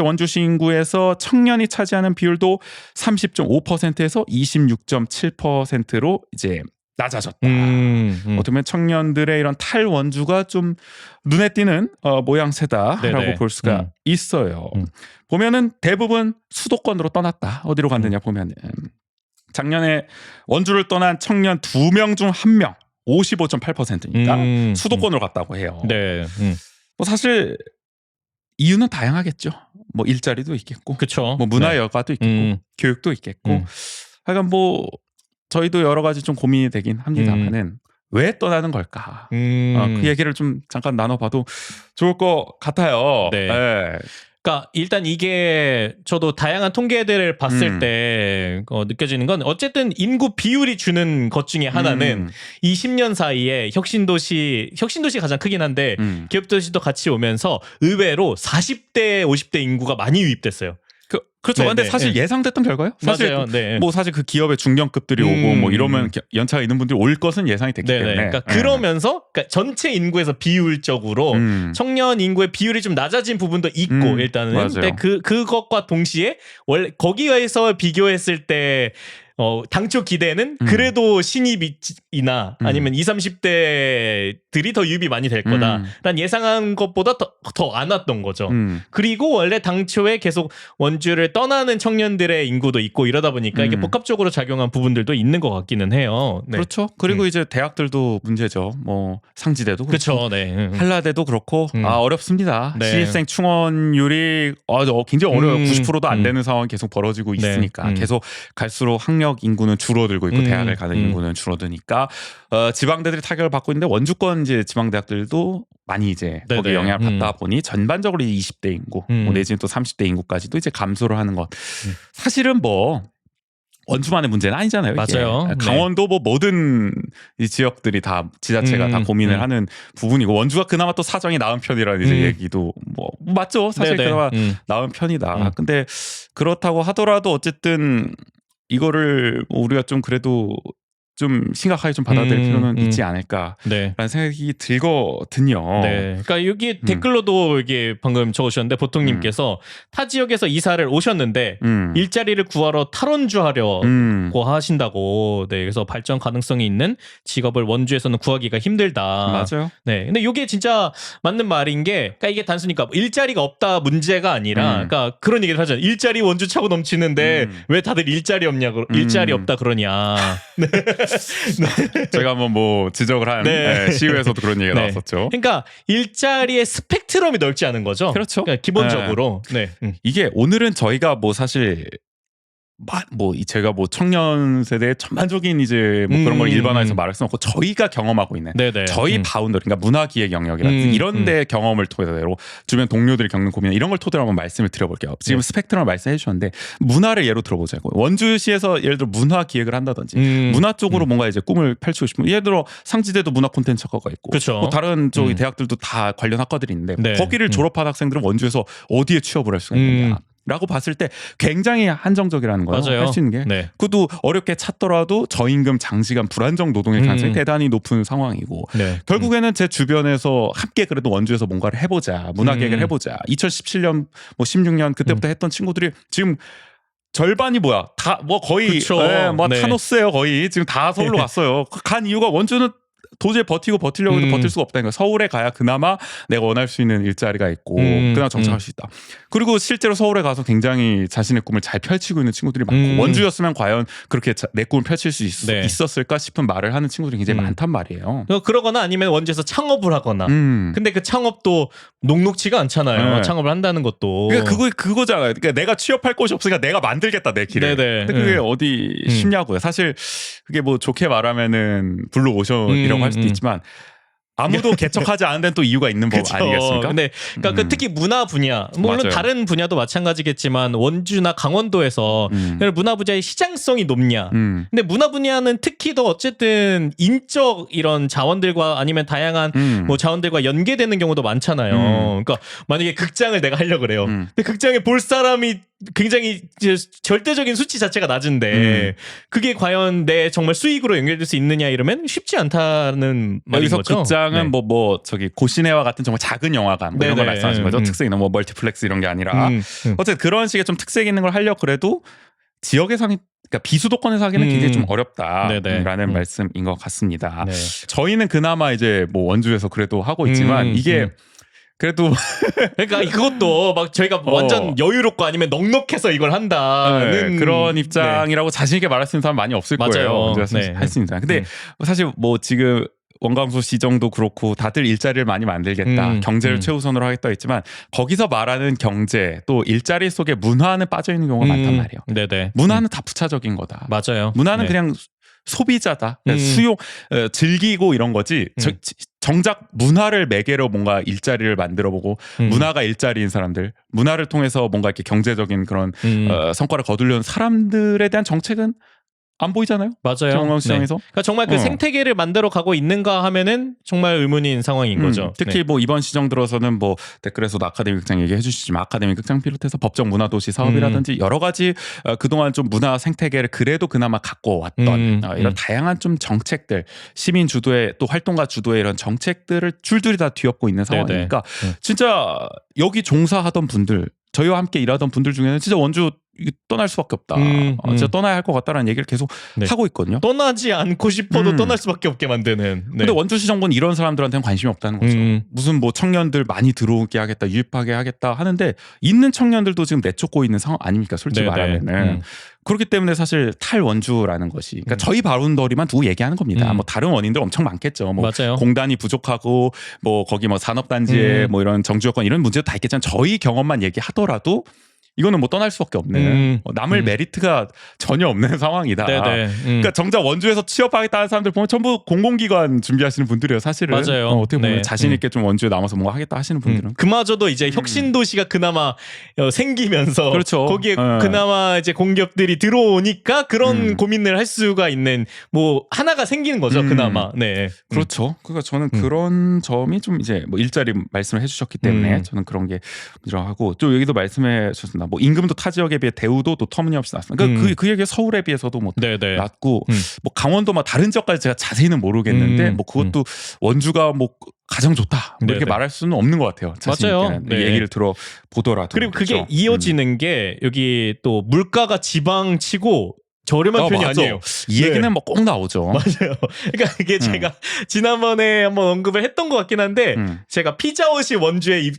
원주시 인구에서 청년이 차지하는 비율도 30.5%에서 26.7%로 이제 낮아졌다. 어떻게 보면 청년들의 이런 탈원주가 좀 눈에 띄는 모양새다라고 볼 수가 있어요. 보면은 대부분 수도권으로 떠났다. 어디로 갔느냐 보면은 작년에 원주를 떠난 청년 2명 중 1명 55.8%니까 수도권으로 갔다고 해요. 뭐 사실 이유는 다양하겠죠. 뭐 일자리도 있겠고, 그렇죠. 뭐 문화 여가도 있겠고, 교육도 있겠고. 하여간 뭐 저희도 여러 가지 좀 고민이 되긴 합니다만은 왜 떠나는 걸까? 그 얘기를 좀 잠깐 나눠봐도 좋을 것 같아요. 네. 네. 그러니까 일단 이게 저도 다양한 통계들을 봤을 때 느껴지는 건 어쨌든 인구 비율이 주는 것 중에 하나는 이 10년 사이에 혁신도시 가장 크긴 한데 기업도시도 같이 오면서 의외로 40대, 50대 인구가 많이 유입됐어요. 그렇죠. 네, 근데 네, 사실 네. 예상됐던 결과요. 사실 맞아요. 네. 뭐 사실 그 기업의 중견급들이 오고 뭐 이러면 연차가 있는 분들이 올 것은 예상이 됐기 네네. 때문에. 그러니까 그러면서 그러니까 전체 인구에서 비율적으로 청년 인구의 비율이 좀 낮아진 부분도 있고 일단은. 맞아요. 근데 그것과 동시에 원래 거기에서 비교했을 때 당초 기대는 그래도 신입이나 아니면 20, 30대들이 더 유입이 많이 될 거다. 난 예상한 것보다 더 안 왔던 거죠. 그리고 원래 당초에 계속 원주를 떠나는 청년들의 인구도 있고 이러다 보니까 이게 복합적으로 작용한 부분들도 있는 것 같기는 해요. 네. 그렇죠. 그리고 이제 대학들도 문제죠. 뭐 상지대도 그렇죠. 네. 한라대도 그렇고 어렵습니다. 네. 신입생 충원율이 굉장히 어려워요. 90%도 안 되는 상황이 계속 벌어지고 있으니까 계속 갈수록 학력 인구는 줄어들고 있고 대학을 가는 인구는 줄어드니까 지방대들이 타격을 받고 있는데 원주권 이제 지방대학들도 많이 이제 네네. 거기에 영향을 받다 보니 전반적으로 20대 인구 뭐 내지는 또 30대 인구까지도 이제 감소를 하는 것. 사실은 뭐 원주만의 문제는 아니잖아요. 이게. 맞아요. 강원도 뭐 모든 이 지역들이 다 지자체가 다 고민을 하는 부분이고 원주가 그나마 또 사정이 나은 편이라는 이제 얘기도 뭐 맞죠. 사실 네네. 그나마 나은 편이다. 근데 그렇다고 하더라도 어쨌든 이거를 뭐 우리가 좀 그래도 좀 심각하게 좀 받아들일 필요는 있지 않을까라는 네. 생각이 들거든요. 네. 그러니까 여기 댓글로도 이게 방금 적으셨는데 보통님께서 타 지역에서 이사를 오셨는데 일자리를 구하러 탈원주 하려고 하신다고. 네. 그래서 발전 가능성이 있는 직업을 원주에서는 구하기가 힘들다. 맞아요. 네. 근데 이게 진짜 맞는 말인 게, 그러니까 이게 단순히 일자리가 없다 문제가 아니라, 그러니까 그런 얘기를 하잖아요. 일자리 원주 차고 넘치는데 왜 다들 일자리 없냐고, 일자리 없다 그러냐. 네. 저희가 한번 뭐 지적을 한 시의회에서도 그런 얘기가 나왔었죠. 그러니까 일자리의 스펙트럼이 넓지 않은 거죠. 그렇죠. 그러니까 기본적으로. 네. 이게 오늘은 저희가 뭐 사실 제가 뭐 청년 세대의 전반적인 이제 뭐 그런 걸 일반화해서 말할 수는 없고 저희가 경험하고 있는 저희 바운더리, 그러니까 문화기획 영역이라든지 이런 데 경험을 토대로 주변 동료들이 겪는 고민 이런 걸 토대로 한번 말씀을 드려볼게요. 지금 스펙트럼을 말씀해 주셨는데 문화를 예로 들어보자고. 원주시에서 예를 들어 문화 기획을 한다든지 문화 쪽으로 뭔가 이제 꿈을 펼치고 싶으면 예를 들어 상지대도 문화 콘텐츠 학과가 있고 뭐 다른 쪽이 대학들도 다 관련 학과들이 있는데 거기를 졸업한 학생들은 원주에서 어디에 취업을 할 수가 있느냐 라고 봤을 때 굉장히 한정적이라는 거예요. 할 수 있는 게. 네. 그것도 어렵게 찾더라도 저임금, 장시간, 불안정 노동의 가능성이 대단히 높은 상황이고 결국에는 제 주변에서 함께 그래도 원주에서 뭔가를 해보자. 문화계획을 해보자. 2017년, 뭐 16년 그때부터 했던 친구들이 지금 절반이 뭐야? 다 뭐 거의 타노스예요. 거의 지금 다 서울로 갔어요. 간 이유가 원주는 도저히 버티려고 해도 버틸 수가 없다니까. 서울에 가야 그나마 내가 원할 수 있는 일자리가 있고 그나마 정착할 수 있다. 그리고 실제로 서울에 가서 굉장히 자신의 꿈을 잘 펼치고 있는 친구들이 많고 원주였으면 과연 그렇게 내 꿈을 펼칠 수 있었을까 싶은 말을 하는 친구들이 굉장히 많단 말이에요. 그러거나 아니면 원주에서 창업을 하거나. 근데 그 창업도 녹록지가 않잖아요. 창업을 한다는 것도. 그러니까 그거잖아요. 그러니까 내가 취업할 곳이 없으니까 내가 만들겠다 내 길을. 근데 그게 어디 쉽냐고요. 사실 그게 뭐 좋게 말하면은 블루오션이라고 할 수도 있지만 아무도 개척하지 않은 데는 또 이유가 있는 법 아니겠습니까? 근데 그러니까 특히 문화 분야, 물론 맞아요. 다른 분야도 마찬가지겠지만 원주나 강원도에서 문화 분야의 시장성이 높냐. 근데 문화 분야는 특히 더 어쨌든 인적 이런 자원들과 아니면 다양한 뭐 자원들과 연계되는 경우도 많잖아요. 그러니까 만약에 극장을 내가 하려고 그래요. 근데 극장에 볼 사람이 굉장히 이제 절대적인 수치 자체가 낮은데 그게 과연 내 정말 수익으로 연결될 수 있느냐 이러면 쉽지 않다는 말인 여기서 거죠. 극장은 뭐 저기 고시네와 같은 정말 작은 영화관 뭐 이런 걸 말씀하신 거죠. 특색이 뭐 멀티플렉스 이런 게 아니라 어쨌든 그런 식의 좀 특색 있는 걸 하려고 그래도 지역에서 그러니까 비수도권에서 하기는 굉장히 좀 어렵다라는 말씀인 것 같습니다. 네. 저희는 그나마 이제 뭐 원주에서 그래도 하고 있지만 이게 그래도 그러니까 이것도 막 저희가 완전 여유롭고 아니면 넉넉해서 이걸 한다는 그런 입장이라고 자신 있게 말할 수 있는 사람 많이 없을 거예요. 맞아요. 할 수 있는 사람. 근데 사실 뭐 지금 원광수 시정도 그렇고 다들 일자리를 많이 만들겠다. 경제를 최우선으로 하겠다 했지만 거기서 말하는 경제 또 일자리 속에 문화는 빠져 있는 경우가 많단 말이에요. 네네. 문화는 다 부차적인 거다. 맞아요. 문화는 네. 그냥 소비자다. 그냥 수용 즐기고 이런 거지. 정작 문화를 매개로 뭔가 일자리를 만들어보고 문화가 일자리인 사람들, 문화를 통해서 뭔가 이렇게 경제적인 그런 성과를 거두려는 사람들에 대한 정책은 안 보이잖아요. 맞아요. 원광시장에서. 네. 그러니까 정말 그 생태계를 만들어 가고 있는가 하면은 정말 의문인 상황인 거죠. 특히 네. 뭐 이번 시정 들어서는 뭐 댓글에서도 아카데미 극장 얘기해 주시지만 아카데미 극장 비롯해서 법정 문화도시 사업이라든지 여러 가지 그동안 좀 문화 생태계를 그래도 그나마 갖고 왔던 이런 다양한 좀 정책들, 시민 주도의 또 활동가 주도의 이런 정책들을 줄줄이 다 뒤엎고 있는 상황이니까 진짜 여기 종사하던 분들, 저희와 함께 일하던 분들 중에는 진짜 원주 떠날 수밖에 없다. 진짜 떠나야 할 것 같다라는 얘기를 계속 하고 있거든요. 떠나지 않고 싶어도 떠날 수밖에 없게 만드는. 네. 근데 원주시정부는 이런 사람들한테는 관심이 없다는 거죠. 무슨 뭐 청년들 많이 들어오게 하겠다, 유입하게 하겠다 하는데 있는 청년들도 지금 내쫓고 있는 상황 아닙니까? 솔직히 말하면은. 그렇기 때문에 사실 탈원주라는 것이 그러니까 저희 바운더리만 두고 얘기하는 겁니다. 뭐 다른 원인들 엄청 많겠죠. 뭐 맞아요. 공단이 부족하고 뭐 거기 뭐 산업단지에 뭐 이런 정주 여건 이런 문제도 다 있겠지만 저희 경험만 얘기하더라도 이거는 뭐 떠날 수밖에 없는 남을 메리트가 전혀 없는 상황이다. 그러니까 정작 원주에서 취업하겠다는 사람들 보면 전부 공공기관 준비하시는 분들이에요. 사실은 맞아요. 어떻게 보면 자신 있게 좀 원주에 남아서 뭔가 하겠다 하시는 분들은 그마저도 이제 혁신도시가 그나마 생기면서 그렇죠. 거기에 그나마 이제 공기업들이 들어오니까 그런 고민을 할 수가 있는 뭐 하나가 생기는 거죠. 그나마. 네. 그렇죠. 그러니까 저는 그런 점이 좀 이제 뭐 일자리 말씀을 해주셨기 때문에 저는 그런 게 하고 또 여기도 말씀해 주셨습니다. 뭐 임금도 타 지역에 비해 대우도 또 터무니없이 낮습니다. 그러니까 그 얘기 서울에 비해서도 뭐 낮고 뭐 강원도 막 다른 지역까지 제가 자세히는 모르겠는데 뭐 그것도 원주가 뭐 가장 좋다 뭐 이렇게 말할 수는 없는 것 같아요. 맞아요. 얘기를 들어 보더라도 그리고 그렇죠. 그게 이어지는 게 여기 또 물가가 지방치고 저렴한 편이 맞아. 아니에요. 이 얘기는 뭐 꼭 나오죠. 맞아요. 그러니까 이게 제가 지난번에 한번 언급을 했던 것 같긴 한데 제가 피자헛이 원주에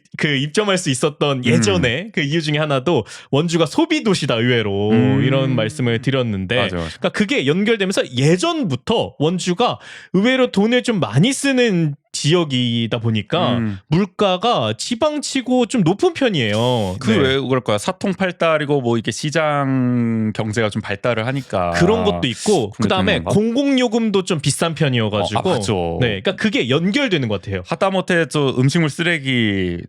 입점할 수 있었던 예전에 그 이유 중에 하나도 원주가 소비 도시다 의외로 이런 말씀을 드렸는데 맞아. 그러니까 그게 연결되면서 예전부터 원주가 의외로 돈을 좀 많이 쓰는 지역이다 보니까 물가가 지방치고 좀 높은 편이에요. 왜 그럴 거야? 사통팔달이고 뭐 이렇게 시장 경제가 좀 발달을 하니까 그런 것도 있고 그다음에 공공요금도 좀 비싼 편이어가지고 맞아. 네, 그러니까 그게 연결되는 것 같아요. 하다못해 저 음식물 쓰레기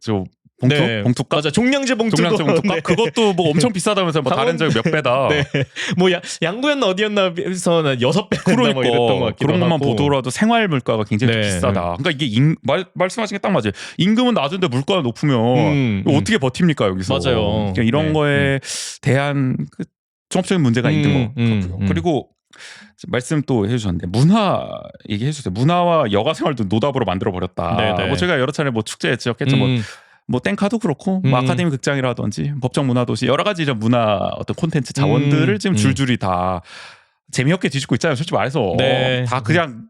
봉투? 봉투값? 맞아. 종량제 봉투도. 봉투값? 그것도 뭐 엄청 비싸다면서 뭐 다른 지역 몇 배다. 뭐 양구였나 어디였나에서는 6배 그러니까 뭐 이랬던 것 같기도 그런 것만 하고. 보더라도 생활 물가가 굉장히 비싸다. 그러니까 이게 말씀하신 게 딱 맞아요. 임금은 낮은데 물가가 높으면 어떻게 버팁니까 여기서? 맞아요. 그러니까 이런 거에 대한 그 종합적인 문제가 있는 것 같고요. 그리고 말씀 또 해주셨는데 문화 얘기해 주셨어요. 문화와 여가 생활도 노답으로 만들어 버렸다. 뭐 제가 여러 차례 뭐 축제 지역했죠. 뭐 땡카도 그렇고 뭐 아카데미 극장이라든지 법정 문화도시 여러 가지 이런 문화 어떤 콘텐츠 자원들을 지금 줄줄이 다 재미없게 뒤집고 있잖아요. 솔직히 말해서 다 그냥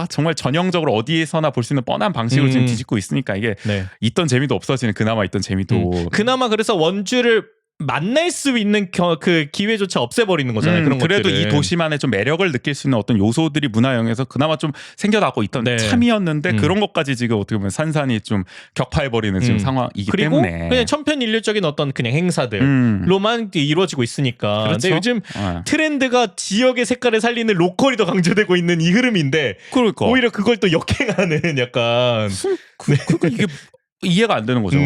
정말 전형적으로 어디에서나 볼 수 있는 뻔한 방식으로 지금 뒤집고 있으니까 이게 있던 재미도 없어지는 그나마 있던 재미도 그나마 그래서 원주를 만날 수 있는 그 기회조차 없애버리는 거잖아요. 그런 그래도 것들은. 이 도시만의 좀 매력을 느낄 수 있는 어떤 요소들이 문화영에서 그나마 좀 생겨나고 있던 참이었는데 그런 것까지 지금 어떻게 보면 산산이 좀 격파해버리는 지금 상황이기 그리고 때문에 그냥 천편일률적인 어떤 그냥 행사들로만 이루어지고 있으니까. 그렇죠? 근데 요즘 트렌드가 지역의 색깔을 살리는 로컬이 더 강조되고 있는 이 흐름인데 그러니까. 오히려 그걸 또 역행하는 약간 그러니까 이게 이해가 안 되는 거죠.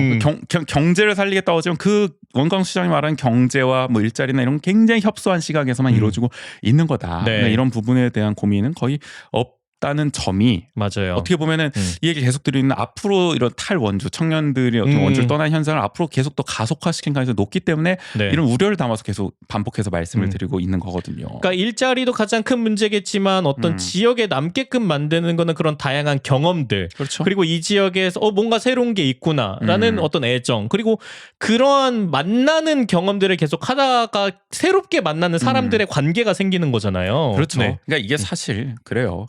경제를 살리겠다고 하지만 그 원광 시장이 말하는 경제와 뭐 일자리나 이런 굉장히 협소한 시각에서만 이루어지고 있는 거다. 그러니까 이런 부분에 대한 고민은 거의 없다는 점이 맞아요. 어떻게 보면은 이 얘기 계속 드리는 앞으로 이런 탈원주 청년들이 어떤 원주를 떠난 현상을 앞으로 계속 더 가속화시킨 가능성이 높기 때문에 이런 우려를 담아서 계속 반복해서 말씀을 드리고 있는 거거든요. 그러니까 일자리도 가장 큰 문제겠지만 어떤 지역에 남게끔 만드는 거는 그런 다양한 경험들 그렇죠. 그리고 이 지역에서 뭔가 새로운 게 있구나라는 어떤 애정 그리고 그러한 만나는 경험들을 계속 하다가 새롭게 만나는 사람들의 관계가 생기는 거잖아요. 그렇죠. 그러니까 이게 사실 그래요.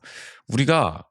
우리가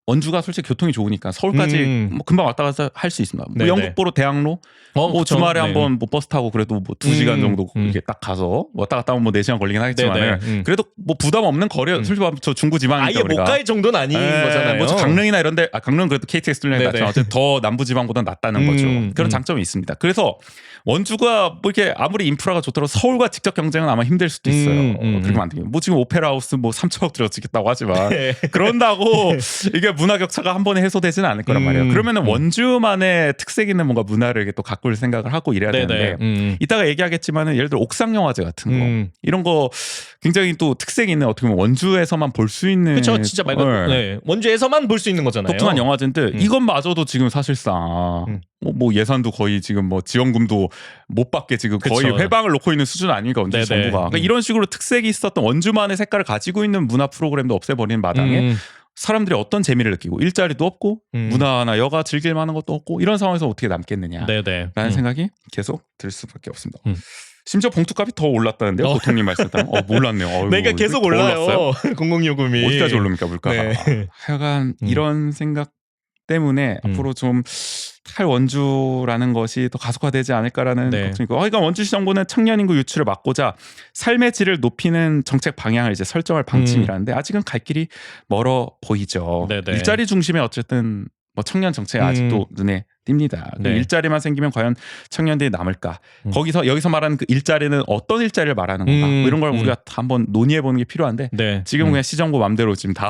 원주가 솔직히 교통이 좋으니까 서울까지 뭐 금방 왔다 갔다 할 수 있습니다. 뭐 네네. 영국보로 대학로 뭐 그쵸. 주말에 네. 한번 뭐 버스 타고 그래도 뭐 2시간 정도 이렇게 딱 가서 왔다 갔다 하면 뭐 4시간 걸리긴 하겠지만 그래도 뭐 부담 없는 거리 솔직히 말하면 저 중부 지방이니까 아예 못 갈 정도는 아닌 거잖아요. 뭐 강릉이나 이런데 강릉은 그래도 KTX 뚫리는 낫지만 어쨌든 더 남부 지방보다 낫다는 거죠. 그런 장점이 있습니다. 그래서 원주가 뭐 이렇게 아무리 인프라가 좋더라도 서울과 직접 경쟁은 아마 힘들 수도 있어요. 그렇게 만들면 뭐 지금 오페라 하우스 뭐 3천억 들여지겠다고 하지만 그런다고 이게 문화 격차가 한 번에 해소되지는 않을 거란 말이에요. 그러면은 원주만의 특색 있는 뭔가 문화를 이렇게 또 가꿀 생각을 하고 이래야 되는데 이따가 얘기하겠지만은 예를 들어 옥상 영화제 같은 거 이런 거 굉장히 또 특색 있는 어떻게 보면 원주에서만 볼 수 있는 그렇죠. 진짜 말 그대로 원주에서만 볼 수 있는 거잖아요. 독특한 영화제인데 이것마저도 지금 사실상 뭐 예산도 거의 지금 뭐 지원금도 못 받게 지금 거의 그쵸. 회방을 놓고 있는 수준 아닙니까 원주 정부가. 그러니까 이런 식으로 특색이 있었던 원주만의 색깔을 가지고 있는 문화 프로그램도 없애버리는 마당에 사람들이 어떤 재미를 느끼고 일자리도 없고 문화나 여가 즐길 만한 것도 없고 이런 상황에서 어떻게 남겠느냐라는 생각이 계속 들 수밖에 없습니다. 심지어 봉투값이 더 올랐다는데요. 보통님 말씀 따라. 몰랐네요. 내가 계속 올라요. 공공요금이 어디까지 오릅니까 물가가. 네. 하여간 이런 생각 때문에 앞으로 좀 탈원주라는 것이 더 가속화되지 않을까라는 걱정이고, 그러니까 원주시 정부는 청년 인구 유출을 막고자 삶의 질을 높이는 정책 방향을 이제 설정할 방침이라는데 아직은 갈 길이 멀어 보이죠. 네네. 일자리 중심의 어쨌든 뭐 청년 정책이 아직도 눈에 띕니다. 일자리만 생기면 과연 청년들이 남을까? 여기서 말하는 그 일자리는 어떤 일자리를 말하는 건가? 뭐 이런 걸 우리가 한번 논의해 보는 게 필요한데 지금 그냥 시정부 맘대로 지금 다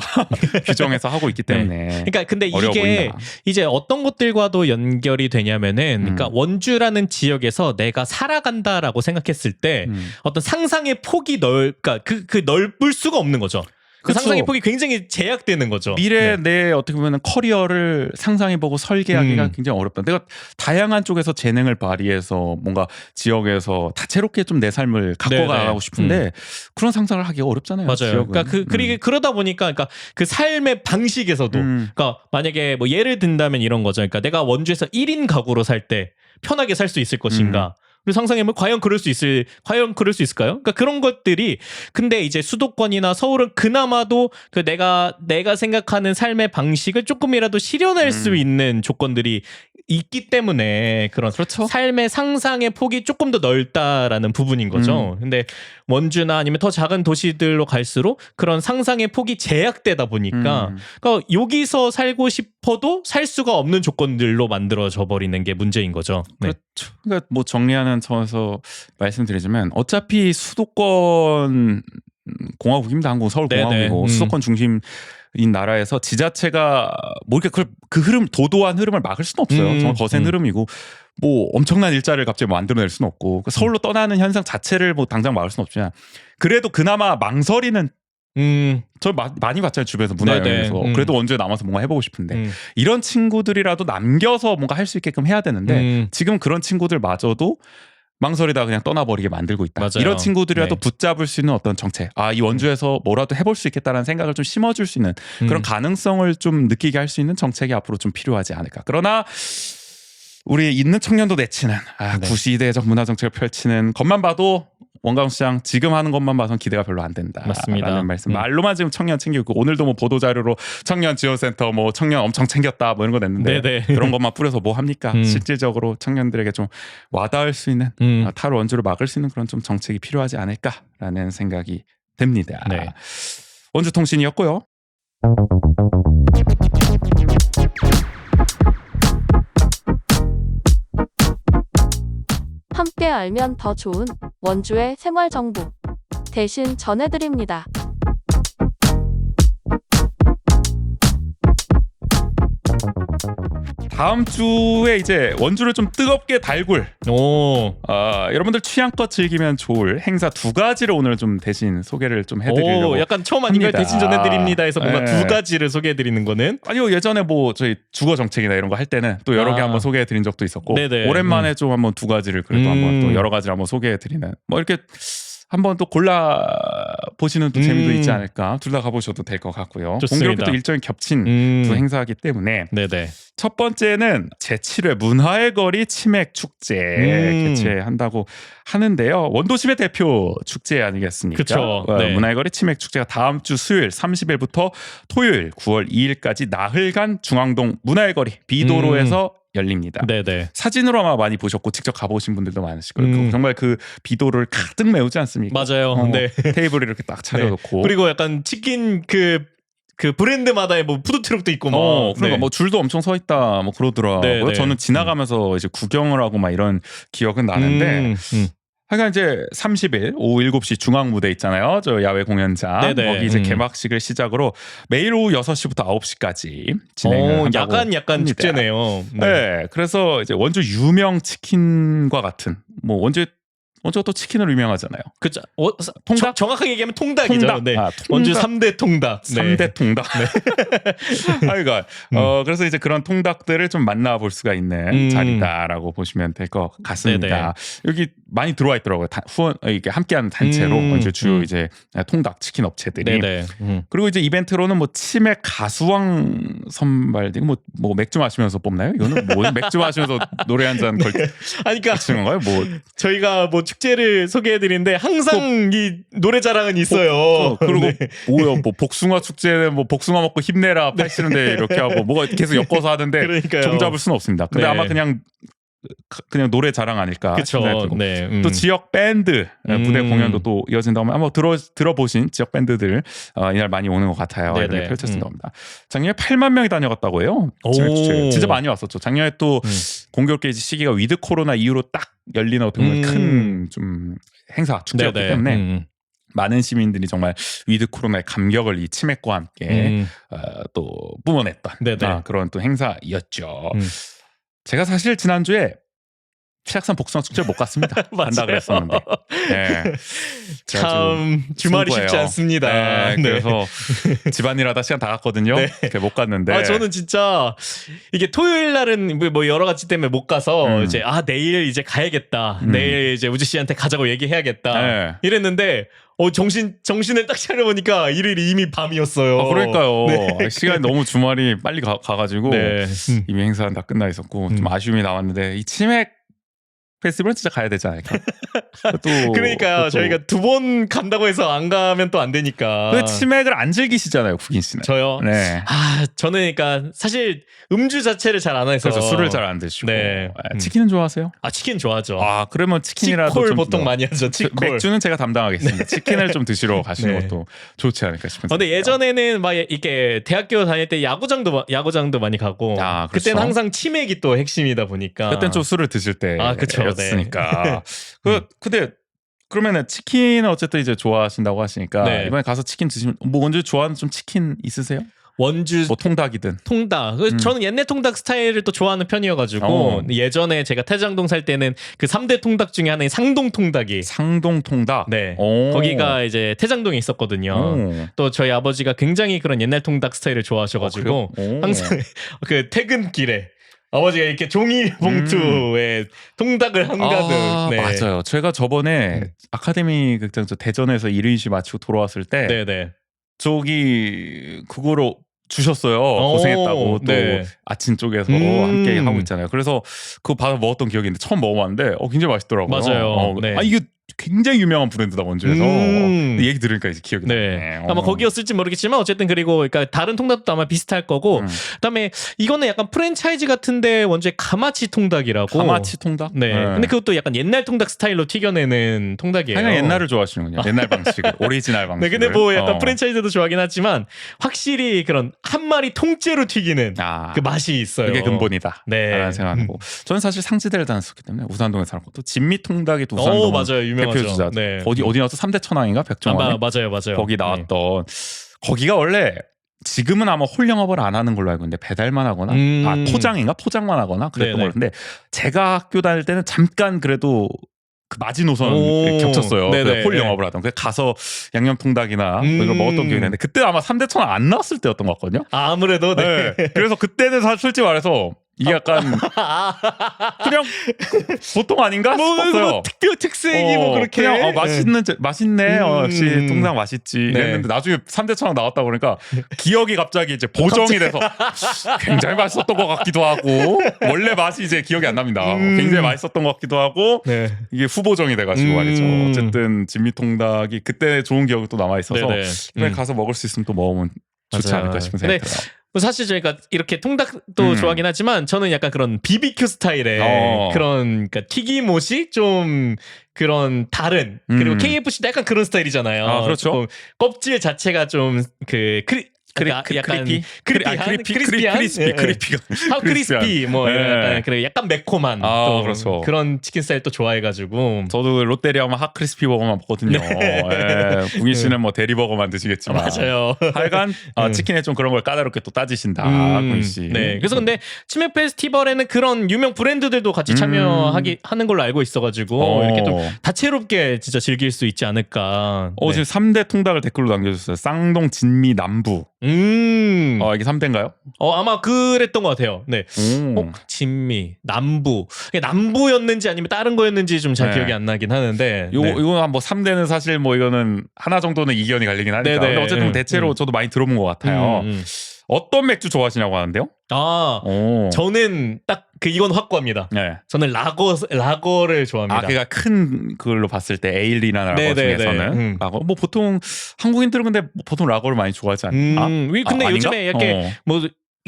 규정해서 하고 있기 때문에. 그러니까 근데 이게 보인다. 이제 어떤 것들과도 연결이 되냐면은 그러니까 원주라는 지역에서 내가 살아간다라고 생각했을 때 어떤 상상의 폭이 그러니까 그 넓을 수가 없는 거죠. 그 상상의 폭이 굉장히 제약되는 거죠. 미래 내 어떻게 보면 커리어를 상상해보고 설계하기가 굉장히 어렵다. 내가 다양한 쪽에서 재능을 발휘해서 뭔가 지역에서 다채롭게 좀 내 삶을 갖고 가고 싶은데 그런 상상을 하기가 어렵잖아요. 맞아요. 지역은. 그러니까 그러다 보니까 그러니까 그 삶의 방식에서도 그러니까 만약에 뭐 예를 든다면 이런 거죠. 그러니까 내가 원주에서 1인 가구로 살 때 편하게 살 수 있을 것인가? 그리고 상상해보면 과연 그럴 수 있을까요? 그러니까 그런 것들이 근데 이제 수도권이나 서울은 그나마도 그 내가 생각하는 삶의 방식을 조금이라도 실현할 수 있는 조건들이 있기 때문에 그런 삶의 상상의 폭이 조금 더 넓다라는 부분인 거죠. 근데 원주나 아니면 더 작은 도시들로 갈수록 그런 상상의 폭이 제약되다 보니까 그러니까 여기서 살고 싶어도 살 수가 없는 조건들로 만들어져 버리는 게 문제인 거죠. 그렇죠. 그러니까 뭐 정리하는 차원에서 말씀드리자면 어차피 수도권 공화국입니다. 한국 서울 공화국이고 수도권 중심 인 나라에서 지자체가 뭐 이렇게 그 흐름 도도한 흐름을 막을 수는 없어요. 정말 거센 흐름이고 뭐 엄청난 일자리를 갑자기 만들어낼 수는 없고 서울로 떠나는 현상 자체를 뭐 당장 막을 수는 없지만 그래도 그나마 망설이는 저 많이 봤잖아요. 주변에서 문화여행에서 그래도 원주에 남아서 뭔가 해보고 싶은데 이런 친구들이라도 남겨서 뭔가 할 수 있게끔 해야 되는데 지금 그런 친구들마저도 망설이다가 그냥 떠나버리게 만들고 있다. 맞아요. 이런 친구들이라도 붙잡을 수 있는 어떤 정책, 이 원주에서 뭐라도 해볼 수 있겠다라는 생각을 좀 심어줄 수 있는 그런 가능성을 좀 느끼게 할 수 있는 정책이 앞으로 좀 필요하지 않을까. 그러나 우리 있는 청년도 내치는 구시대적 문화 정책을 펼치는 것만 봐도 원광시장 지금 하는 것만 봐선 기대가 별로 안 된다. 맞습니다. 라는 말씀. 말로만 지금 청년 챙기고 오늘도 뭐 보도자료로 청년 지원센터 뭐 청년 엄청 챙겼다 뭐 이런 거 냈는데 그런 것만 뿌려서 뭐 합니까? 실질적으로 청년들에게 좀 와닿을 수 있는 탈원주를 막을 수 있는 그런 좀 정책이 필요하지 않을까라는 생각이 듭니다. 원주통신이었고요. 함께 알면 더 좋은 원주의 생활 정보 대신 전해드립니다. 다음 주에 이제 원주를 좀 뜨겁게 달굴 여러분들 취향껏 즐기면 좋을 행사 2가지를 오늘 좀 대신 소개를 좀 해드리려고 약간 처음 아닌가요? 대신 전해드립니다 해서 뭔가 2가지를 소개해드리는 거는 아니요 예전에 뭐 저희 주거 정책이나 이런 거 할 때는 또 여러 개 한번 소개해드린 적도 있었고 오랜만에 좀 한번 2가지를 그래도 한번 또 여러 가지를 한번 소개해드리는 뭐 이렇게 한번 또 골라 보시는 또 재미도 있지 않을까. 둘 다 가보셔도 될 것 같고요. 좋습니다. 공교롭게도 일정이 겹친 두 행사이기 때문에 네네. 첫 번째는 제7회 문화의 거리 치맥 축제 개최한다고 하는데요. 원도심의 대표 축제 아니겠습니까? 그쵸. 네. 문화의 거리 치맥 축제가 다음 주 수요일 30일부터 토요일 9월 2일까지 나흘간 중앙동 문화의 거리 B도로에서 열립니다. 네네. 사진으로 아마 많이 보셨고 직접 가보신 분들도 많으실 거예요. 정말 그 비도를 가득 메우지 않습니까? 맞아요. 네. 테이블을 이렇게 딱 차려놓고 네. 그리고 약간 치킨 그 브랜드마다의 뭐 푸드트럭도 있고 막. 그러니까 네. 뭐 줄도 엄청 서 있다 뭐 그러더라고요. 네, 네. 저는 지나가면서 이제 구경을 하고 막 이런 기억은 나는데 하여간 이제 30일 오후 7시 중앙 무대 있잖아요. 저 야외 공연장. 네네. 거기 이제 개막식을 시작으로 매일 오후 6시부터 9시까지 진행을 한다고 약간 합니다. 축제네요. 네. 그래서 이제 원주 유명 치킨과 같은 뭐 원주가 또 치킨으로 유명하잖아요. 그죠. 통닭? 정확하게 얘기하면 통닭이죠. 통닭. 네. 통닭. 원주 3대 통닭. 3대 통닭. 하여간 그래서 이제 그런 통닭들을 좀 만나볼 수가 있는 자리다라고 보시면 될 것 같습니다. 네네. 여기 많이 들어와 있더라고요. 후원 이게 함께하는 단체로 이제 주요 이제 통닭 치킨 업체들이. 네네. 그리고 이제 이벤트로는 뭐 치맥 가수왕 선발되고 뭐 맥주 마시면서 뽑나요? 이거는 뭐 맥주 마시면서 노래 한 잔 아니 그러니까 걸치는 건가요? 뭐 저희가 뭐 축제를 소개해드리는데 항상 이 노래 자랑은 있어요. 그리고 네. 뭐요? 뭐 복숭아 축제는 뭐 복숭아 먹고 힘내라 80년대 이렇게 하고 뭐가 계속 엮어서 하는데 그러니까요. 종잡을 수는 없습니다. 근데 네. 아마 그냥 노래 자랑 아닐까 그쵸. 생각이 들고. 네. 또 지역 밴드 무대 공연도 또 이어진다고 하면 한번 들어보신 지역 밴드들 이날 많이 오는 것 같아요. 네네. 이렇게 펼쳐진다고 합니다. 작년에 8만 명이 다녀갔다고 해요. 진짜 많이 왔었죠. 작년에 또 공교롭게 이제 시기가 위드 코로나 이후로 딱 열리는 어떤 큰 좀 행사 축제였기 네네. 때문에 많은 시민들이 정말 위드 코로나의 감격을 이 치맥과 함께 또 뿜어냈던 네네. 그런 또 행사였죠. 제가 사실 지난주에 치악산 복숭아 축제를 못 갔습니다. 간다 그랬었는데. 네. 참 주말이 승부예요. 쉽지 않습니다. 네, 네. 그래서 집안일하다 시간 다 갔거든요. 네. 못 갔는데. 저는 진짜 이게 토요일 날은 뭐 여러 가지 때문에 못 가서 이제 내일 이제 가야겠다. 내일 이제 우지 씨한테 가자고 얘기해야겠다. 네. 이랬는데 정신을 딱 차려보니까 일요일이 이미 밤이었어요. 그러니까요. 네. 시간이 너무 주말이 빨리 가가지고 네. 이미 행사는 다 끝나 있었고 좀 아쉬움이 남았는데 이 치맥 페스티벌은 진짜 가야 되지 않을까? 그러니까요. 저희가 2번 간다고 해서 안 가면 또 안 되니까. 그 치맥을 안 즐기시잖아요, 국인 씨는. 저요? 네. 저는 그러니까 사실 음주 자체를 잘 안 해서. 그래서 술을 잘 안 드시고. 네. 치킨은 좋아하세요? 치킨 좋아하죠. 그러면 치킨이라도 치콜 좀 보통 많이 하죠. 치콜. 맥주는 제가 담당하겠습니다. 치킨을 좀 드시러 가시는 네. 것도 좋지 않을까 싶습니다. 근데 예전에는 막 이렇게 대학교 다닐 때 야구장도 많이 가고 그렇죠. 그때는 항상 치맥이 또 핵심이다 보니까 그때는 좀 술을 드실 그쵸, 때였으니까. 근데 그러면은 치킨은 어쨌든 이제 좋아하신다고 하시니까 네. 이번에 가서 치킨 드시면 뭐 먼저 좋아하는 좀 치킨 있으세요? 원주 뭐 통닭이든. 통닭. 저는 옛날 통닭 스타일을 또 좋아하는 편이어가지고 예전에 제가 태장동 살 때는 그 3대 통닭 중에 하나인 상동 통닭이 상동 통닭. 네. 거기가 이제 태장동에 있었거든요. 또 저희 아버지가 굉장히 그런 옛날 통닭 스타일을 좋아하셔가지고 항상 그 퇴근길에 아버지가 이렇게 종이 봉투에 통닭을 한가득. 네. 맞아요. 제가 저번에 아카데미 극장 저 대전에서 1인시 마치고 돌아왔을 때 네네. 저기 그거로 주셨어요. 고생했다고 또 네. 아침 쪽에서 함께 하고 있잖아요. 그래서 그거 받아 먹었던 기억이 있는데 처음 먹어봤는데 굉장히 맛있더라고요. 맞아요. 네. 이게 굉장히 유명한 브랜드다 원주에서 얘기 들으니까 이제 기억이 나네. 아마 거기였을지 모르겠지만 어쨌든 그리고 그러니까 다른 통닭도 아마 비슷할 거고 그다음에 이거는 약간 프랜차이즈 같은데 원주에 가마치 통닭이라고. 가마치 통닭? 네. 근데 그것도 약간 옛날 통닭 스타일로 튀겨내는 통닭이에요. 그냥 옛날을 좋아하시는군요. 옛날 방식, 오리지널 방식. 네, 근데 뭐 약간 프랜차이즈도 좋아하긴 하지만 확실히 그런 한 마리 통째로 튀기는 그 맛이 있어요. 그게 근본이다. 네. 라는 생각하고 저는 사실 상지대를 다녔었기 때문에 우산동에 살았고 또 진미 통닭이 또 우산동 맞아요. 유명하죠. 대표주자. 네. 어디 나왔어? 3대 천왕인가? 백종원. 맞아요. 거기 나왔던 거기가 원래 지금은 아마 홀 영업을 안 하는 걸로 알고 있는데 배달만 하거나 포장만 하거나 그랬던 걸로. 근데 제가 학교 다닐 때는 잠깐 그래도 그 마지노선 겹쳤어요. 홀 영업을 하던. 그래서 가서 양념통닭이나 이걸 먹었던 기억이 있는데 그때 아마 3대 천왕 안 나왔을 때였던 것 같거든요. 아무래도 네. 그래서 그때는 사실 솔직히 말해서 이게 약간 그냥 보통 아닌가 싶었어요. 특색이 뭐 그렇게 그냥 맛있네. 역시 통닭 맛있지. 네. 이랬는데 나중에 3대 천왕 나왔다 보니까 기억이 갑자기 이제 보정이 돼서 굉장히 맛있었던 것 같기도 하고 원래 맛이 이제 기억이 안 납니다. 굉장히 맛있었던 것 같기도 하고 네. 이게 후보정이 돼가지고 말이죠. 어쨌든 진미통닭이 그때 좋은 기억이 또 남아 있어서 이번에 가서 먹을 수 있으면 또 먹으면 좋지 맞아요. 않을까 싶은 생각이 들어요. 사실 저희가 이렇게 통닭도 좋아하긴 하지만 저는 약간 그런 BBQ 스타일의 그런 그러니까 튀김옷이 좀 그런 다른 그리고 KFC도 약간 그런 스타일이잖아요. 아, 그렇죠. 껍질 자체가 좀 약간 크리스피한 크리스피 뭐 약간 매콤한 또 그렇죠. 그런 치킨 스타일 또 좋아해가지고 저도 롯데리아 하면 핫크리스피 버거만 먹거든요. 국인 씨는 뭐 대리버거만 드시겠지만 맞아요. 하여간 치킨에 좀 그런 걸 까다롭게 또 따지신다 국인 씨. 네. 그래서 근데 치맥 페스티벌에는 그런 유명 브랜드들도 같이 참여하는 걸로 알고 있어가지고 이렇게 좀 다채롭게 진짜 즐길 수 있지 않을까. 지금 3대 통닭을 댓글로 남겨주셨어요. 쌍동, 진미, 남부. 이게 3대인가요? 아마 그랬던 것 같아요. 네. 진미, 남부. 남부였는지 아니면 다른 거였는지 좀 잘 기억이 안 나긴 하는데. 이거 뭐 3대는 사실 뭐 이거는 하나 정도는 이견이 갈리긴 하니까. 근데 어쨌든 대체로 저도 많이 들어본 것 같아요. 어떤 맥주 좋아하시냐고 하는데요? 저는 딱 이건 확고합니다. 네. 저는 라거를 좋아합니다. 그러니까 큰 걸로 봤을 때 에일이나 라거 중에서는 라거. 뭐 보통 한국인들은 근데 보통 라거를 많이 좋아하지 않나? 근데 요즘에 이렇게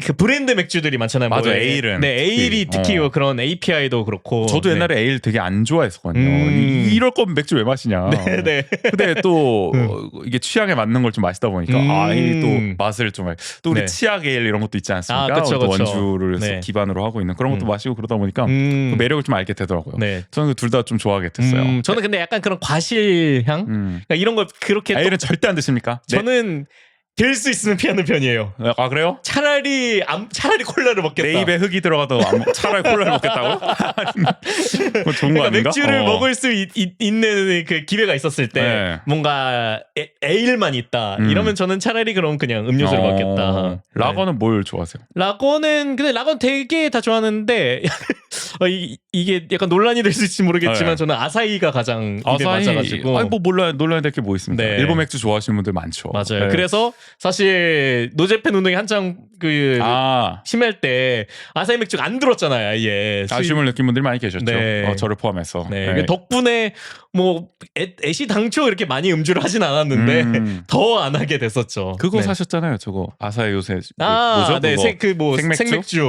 그 브랜드 맥주들이 많잖아요. 맞아, 에일은. 네, 에일이 특히 그런 API도 그렇고. 저도 옛날에 에일 되게 안 좋아했었거든요. 이럴 거면 맥주 왜 마시냐. 네. 근데 또 이게 취향에 맞는 걸 좀 마시다 보니까 이 또 맛을 좀 또 우리 치약 에일 이런 것도 있지 않습니까? 그쵸. 원주를 기반으로 하고 있는 그런 것도 마시고 그러다 보니까 그 매력을 좀 알게 되더라고요. 네. 저는 둘 다 좀 좋아하게 됐어요. 저는 근데 약간 그런 과실향 그러니까 이런 걸 그렇게 에일은 절대 안 드십니까? 저는 될 수 있으면 피하는 편이에요. 그래요? 차라리 콜라를 먹겠다. 내 입에 흙이 들어가도 차라리 콜라를 먹겠다고? 뭐 좋은 거 아닌가? 맥주를 먹을 수 있는 그 기회가 있었을 때 뭔가 에일만 있다. 이러면 저는 차라리 그럼 그냥 음료수를 먹겠다. 라거는 뭘 좋아하세요? 라거는 되게 다 좋아하는데 이게 약간 논란이 될 수 있을지 모르겠지만 저는 아사히가 가장 입에 맞아가지고. 뭐 논란이 될 게 뭐 있습니까? 일본 맥주 좋아하시는 분들 많죠. 맞아요. 그래서 사실 노제팬 운동이 한창 심할 때 아사히 맥주가 안 들었잖아요. 아예 아쉬움을 느낀 분들이 많이 계셨죠. 저를 포함해서. 덕분에 뭐 애시당초 이렇게 많이 음주를 하진 않았는데 더 안 하게 됐었죠. 그거 사셨잖아요. 저거 아사히 요새 뭐죠? 생맥주.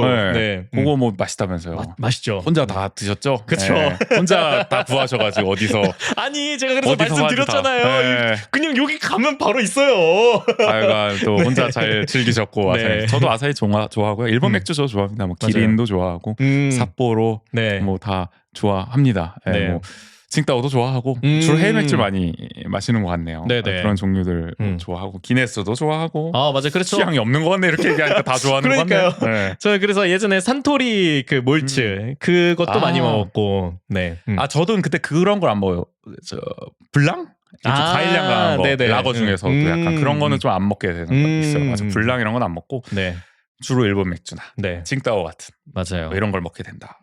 그거 뭐 맛있다면서요. 맛있죠. 혼자 다 드셨죠? 그렇죠. 혼자 다 구하셔가지고 어디서? 아니 제가 그래서 말씀드렸잖아요. 그냥 여기 가면 바로 있어요. 또 혼자 잘 즐기셨고 아사히. 저도 아사히 좋아하고요. 일본 맥주 저 좋아합니다. 뭐 기린도 좋아하고 삿포로 뭐 다 좋아합니다. 뭐 칭따오도 좋아하고 주로 해외 맥주 많이 마시는 것 같네요. 그런 종류들 좋아하고 기네스도 좋아하고. 맞아, 그렇죠. 취향이 없는 것 같네 이렇게 얘기하니까 다 좋아하는 것 같네요. 저는 그래서 예전에 산토리 그 몰츠 그것도 많이 먹었고. 저도 그때 그런 걸 안 먹어요. 블랑? 과일향 강한 거 라거 중에서도 약간 그런 거는 좀 안 먹게 되는 거 있어요. 맞아, 불랑 이런 건 안 먹고 주로 일본 맥주나 칭따오 같은 맞아요. 이런 걸 먹게 된다.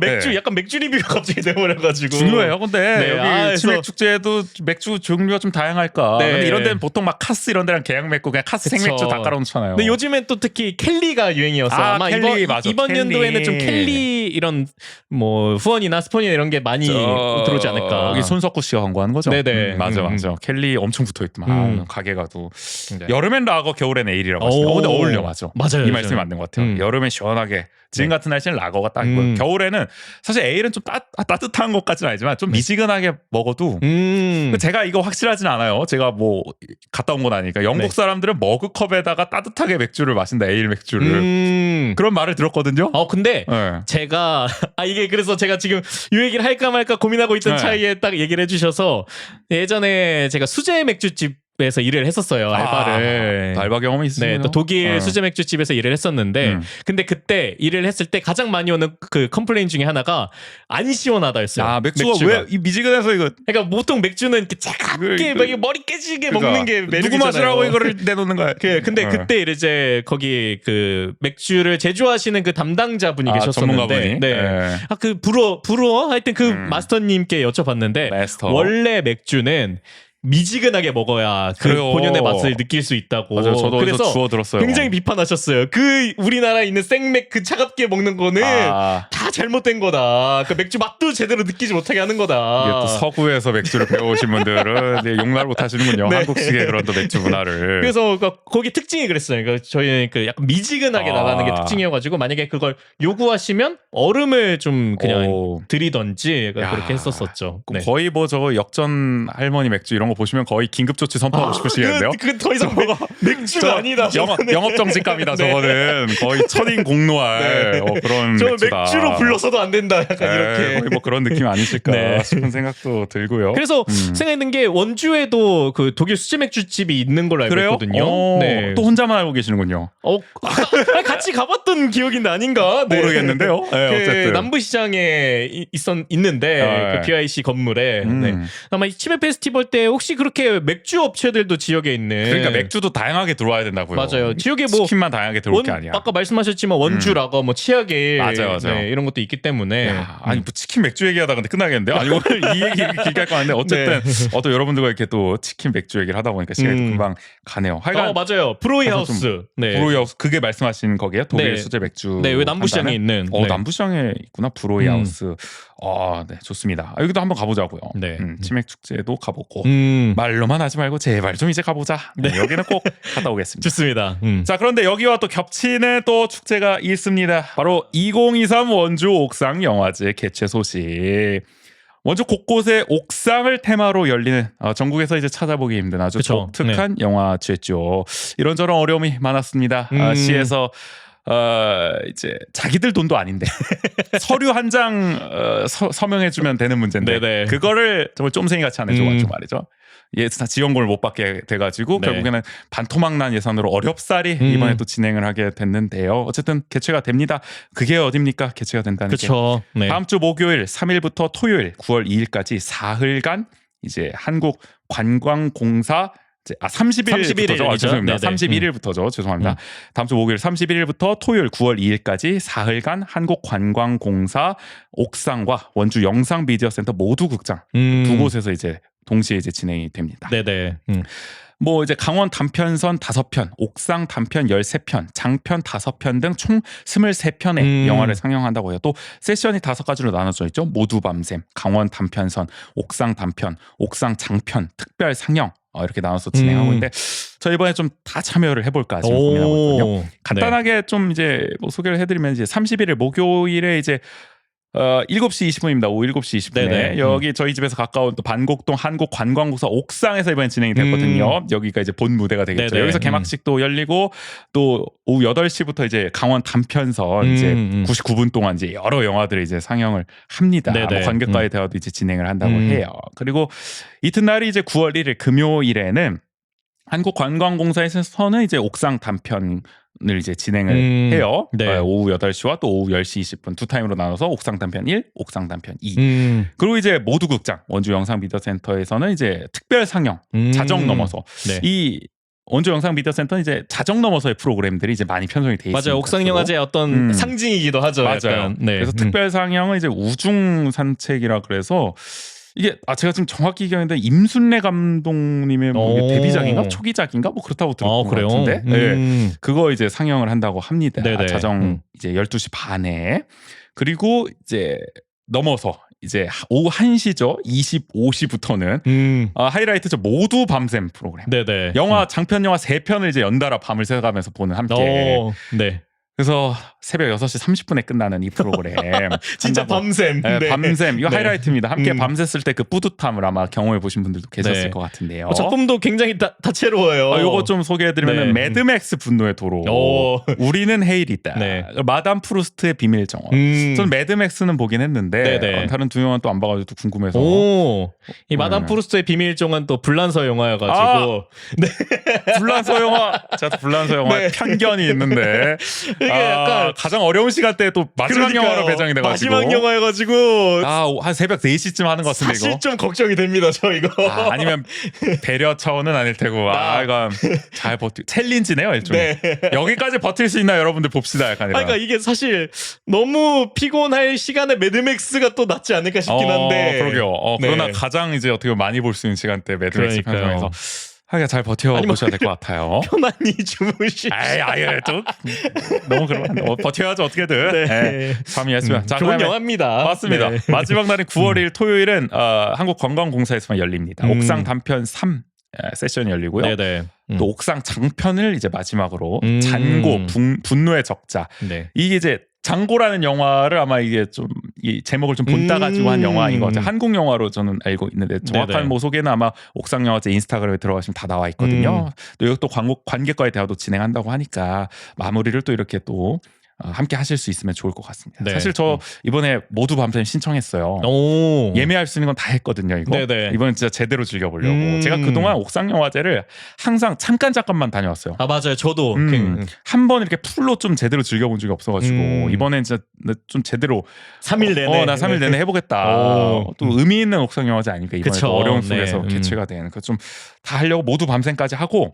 맥주 약간 맥주 리뷰가 갑자기 돼버려가지고 중요해요. 근데 여기 치맥 축제에도 맥주 종류가 좀 다양할까. 근데 이런 데는 보통 막 카스 이런 데랑 계약 맺고 그냥 카스 생맥주 다 깔아놓잖아요. 근데 요즘엔 또 특히 켈리가 유행이었어요. 아마 이번 연도에는 좀 켈리 이런 뭐 후원이나 스폰이나 이런 게 많이 들어오지 않을까. 여기 손석구 씨가 광고한 거죠. 맞아. 켈리 엄청 붙어있더만 가게 가도. 여름엔 라거, 겨울엔 에일이라고 하시네요. 근데 어울려. 맞아요. 이 말씀이 맞는 것 같아요. 여름엔 시원하게 지금 같은 날씨는 라거가 딱이고요. 겨울에는 사실 에일은 좀 따뜻한 것까지는 아니지만 좀 미지근하게 먹어도 제가 이거 확실하진 않아요. 제가 뭐 갔다 온 건 아니니까. 영국 사람들은 머그컵에다가 따뜻하게 맥주를 마신다. 에일 맥주를. 그런 말을 들었거든요. 근데 제가 이게 그래서 제가 지금 이 얘기를 할까 말까 고민하고 있던 차이에 딱 얘기를 해주셔서 예전에 제가 수제 맥주집 에서 일을 했었어요. 알바를. 알바 경험이 있으시군요. 네, 또 독일 수제 맥주집에서 일을 했었는데 근데 그때 일을 했을 때 가장 많이 오는 그 컴플레인 중에 하나가 안 시원하다였어요. 맥주가 왜 이 미지근해서 이거. 그러니까 보통 맥주는 이렇게 차갑게 막 머리 깨지게 먹는 게 매력이잖아요. 누구 마시라고 이거를 내놓는 거야. 근데 그때 이제 거기 그 맥주를 제조하시는 그 담당자분이 계셨었는데, 전문가분이. 네. 그 불어 하여튼 그 마스터님께 여쭤봤는데 마스터. 원래 맥주는 미지근하게 먹어야 그 그래요. 본연의 맛을 느낄 수 있다고. 맞아요. 저도 그래서 주워 들었어요. 굉장히 비판하셨어요. 그 우리나라에 있는 생맥 그 차갑게 먹는 거는 다 잘못된 거다. 그 맥주 맛도 제대로 느끼지 못하게 하는 거다. 이게 또 서구에서 맥주를 배워오신 분들은 용납 못 하시는군요. 네. 한국식의 그런 또 맥주 문화를. 그래서 거기 특징이 그랬어요. 그러니까 저희는 그 약간 미지근하게 나가는 게 특징이어가지고 만약에 그걸 요구하시면 얼음을 좀 그냥 드리던지 그렇게 했었었죠. 네. 거의 뭐 저거 역전 할머니 맥주 이런 거 보시면 거의 긴급 조치 선포하고 싶으시겠는데요? 그 더 이상 맥주가 아니다. 영업 정지감이다. 저거는 거의 천인 공노할 그런 저 맥주다. 맥주로 불러서도 안 된다. 약간 이렇게. 거의 뭐 그런 느낌 아니실까 싶은 생각도 들고요. 그래서 생각이 든 게 원주에도 그 독일 수제 맥주집이 있는 걸로 알고 그래요? 있거든요. 또 혼자만 알고 계시는군요. 같이 가봤던 기억인데 아닌가? 모르겠는데요. 어쨌든 남부시장에 있는데 그 BIC 건물에 아마 이 치맥 페스티벌 때 혹시 그렇게 맥주 업체들도 지역에 있는 그러니까 맥주도 다양하게 들어와야 된다고요. 맞아요. 지역에 뭐 치킨만 다양하게 들어올 게 아니야. 아까 말씀하셨지만 원주 라거 뭐 치약에 맞아요. 이런 것도 있기 때문에 아니 뭐 치킨 맥주 얘기하다 근데 끝나겠는데요. 아니 오늘 이 얘기 길게 할 거 아닌데 어쨌든 또 여러분들과 이렇게 또 치킨 맥주 얘기를 하다 보니까 시간이 금방 가네요. 하여간 맞아요. 브로이하우스. 브로이하우스 그게 말씀하신 거기에요? 독일 수제 맥주. 네, 왜 남부시장에 있는. 남부시장에 있구나. 브로이하우스. 네, 좋습니다. 여기도 한번 가보자고요. 네. 치맥 축제도 가보고 말로만 하지 말고 제발 좀 이제 가보자. 여기는 꼭 갔다 오겠습니다. 좋습니다. 자, 그런데 여기와 또 겹치는 또 축제가 있습니다. 바로 2023 원주 옥상 영화제 개최 소식. 원주 곳곳에 옥상을 테마로 열리는 전국에서 이제 찾아보기 힘든 아주 독특한 영화제죠. 이런저런 어려움이 많았습니다. 시에서 이제 자기들 돈도 아닌데 서류 한 장 서명해주면 되는 문제인데 그거를 정말 쫌생이 같이 안 해줘가지고 말이죠. 지원금을 못 받게 돼가지고 결국에는 반토막난 예산으로 어렵사리 이번에 또 진행을 하게 됐는데요. 어쨌든 개최가 됩니다. 그게 어딥니까? 개최가 된다는 게. 다음 주 목요일 3일부터 토요일 9월 2일까지 사흘간 이제 한국관광공사 30일부터죠. 죄송합니다. 31일부터죠. 죄송합니다. 다음 주 목요일 31일부터 토요일 9월 2일까지 사흘간 한국관광공사 옥상과 원주 영상미디어센터 모두 극장 두 곳에서 이제 동시에 이제 진행이 됩니다. 뭐 이제 강원 단편선 5편, 옥상 단편 13편, 장편 5편 등 총 23편의 영화를 상영한다고 해요. 또 세션이 5가지로 나눠져 있죠. 모두 밤샘, 강원 단편선, 옥상 단편, 옥상 장편, 특별 상영 이렇게 나눠서 진행하고 있는데 저 이번에 좀 다 참여를 해볼까 지금 고민하고 있거든요. 간단하게 좀 이제 뭐 소개를 해드리면 이제 31일 목요일에 이제 7시 20분입니다. 오후 7시 20분에 여기 저희 집에서 가까운 또 반곡동 한국관광공사 옥상에서 이번에 진행이 됐거든요. 여기가 이제 본 무대가 되겠죠. 여기서 개막식도 열리고 또 오후 8시부터 이제 강원 단편선 이제 99분 동안 이제 여러 영화들을 이제 상영을 합니다. 뭐 관객과의 대화도 이제 진행을 한다고 해요. 그리고 이튿날이 이제 9월 1일 금요일에는 한국관광공사에서는 이제 옥상 단편 을 이제 진행을 해요. 오후 8시와 또 오후 10시 20분 두 타임으로 나눠서 옥상 단편 1, 옥상 단편 2. 그리고 이제 모두 극장 원주 영상 미디어 센터에서는 이제 특별 상영 자정 넘어서 이 원주 영상 미디어 센터는 이제 자정 넘어서의 프로그램들이 이제 많이 편성이 돼 있습니다. 맞아요. 옥상 영화제의 어떤 상징이기도 하죠. 맞아요. 그래서 특별 상영은 이제 우중 산책이라 그래서 이게 제가 지금 정확히 기억하는데 임순례 감독님의 뭐 데뷔작인가 초기작인가 뭐 그렇다고 들었던 것 같은데 그거 이제 상영을 한다고 합니다. 자정 이제 12시 반에 그리고 이제 넘어서 이제 오후 1시죠. 25시부터는 하이라이트죠. 모두 밤샘 프로그램. 영화 장편 영화 3편을 이제 연달아 밤을 새가면서 보는 함께. 그래서 새벽 6시 30분에 끝나는 이 프로그램. 진짜 밤샘. 네, 밤샘. 이거 네. 하이라이트입니다. 함께 밤샜을 때 그 뿌듯함을 아마 경험해 보신 분들도 계셨을 네. 것 같은데요. 작품도 굉장히 다채로워요. 요거 좀 소개해드리면 네. 매드맥스 분노의 도로. 우리는 헤일이다. 네. 마담 프루스트의 비밀 정원. 전 매드맥스는 보긴 했는데 네네. 다른 두 영화는 또 안 봐가지고 또 궁금해서. 이 마담 프루스트의 비밀 정원 또 불란서 영화여가지고. 네. 불란서 영화. 제가 불란서 영화 네. 편견이 있는데 이게 약간 가장 어려운 시간대에 또 마지막 영화로 배정이 돼가지고. 마지막 영화여가지고. 한 새벽 4시쯤 하는 것 같은데 사실 이거. 좀 걱정이 됩니다, 저 이거. 아니면 배려 차원은 아닐 테고. 이거 잘 버티. 챌린지네요 일종의. 네. 여기까지 버틸 수 있나 여러분들 봅시다 약간 이런. 그러니까 이게 사실 너무 피곤할 시간에 매드맥스가 또 낫지 않을까 싶긴 한데. 그러게요. 네. 그러나 가장 이제 어떻게 보면 많이 볼 수 있는 시간대 매드맥스 그러니까요. 편성에서 하기가 잘 버텨보셔야 될 것 같아요. 편안히 주무시. 아예 또 너무 그러면 버텨야죠 어떻게든. 네. 밤이 했으면. 자, 좋은 그다음에 영화입니다. 맞습니다. 네. 마지막 날인 9월 1일 토요일은 한국관광공사에서만 열립니다. 옥상 단편 3 세션이 열리고요. 네네. 또 옥상 장편을 이제 마지막으로 잔고, 분노의 적자. 네. 이게 이제 장고라는 영화를 아마 이게 좀 이 제목을 좀 본따 가지고 한 영화인 것 같아요. 한국 영화로 저는 알고 있는데 정확한 네네. 뭐 소개는 아마 옥상영화제 인스타그램에 들어가시면 다 나와 있거든요. 또 여기 또 관객과의 대화도 진행한다고 하니까 마무리를 또 이렇게 또 함께 하실 수 있으면 좋을 것 같습니다. 네. 사실 저 이번에 모두 밤샘 신청했어요. 오. 예매할 수 있는 건 다 했거든요. 이거 네네. 이번엔 진짜 제대로 즐겨보려고. 제가 그동안 옥상영화제를 항상 잠깐만 다녀왔어요. 맞아요. 저도 한 번 이렇게 풀로 좀 제대로 즐겨본 적이 없어가지고 이번엔 진짜 좀 제대로 3일 내내 나 3일 내내 해보겠다. 또 의미 있는 옥상영화제 아닙니까? 이번에 그쵸. 또 어려운 속에서 네. 개최가 된. 그 좀 다 하려고 모두 밤샘까지 하고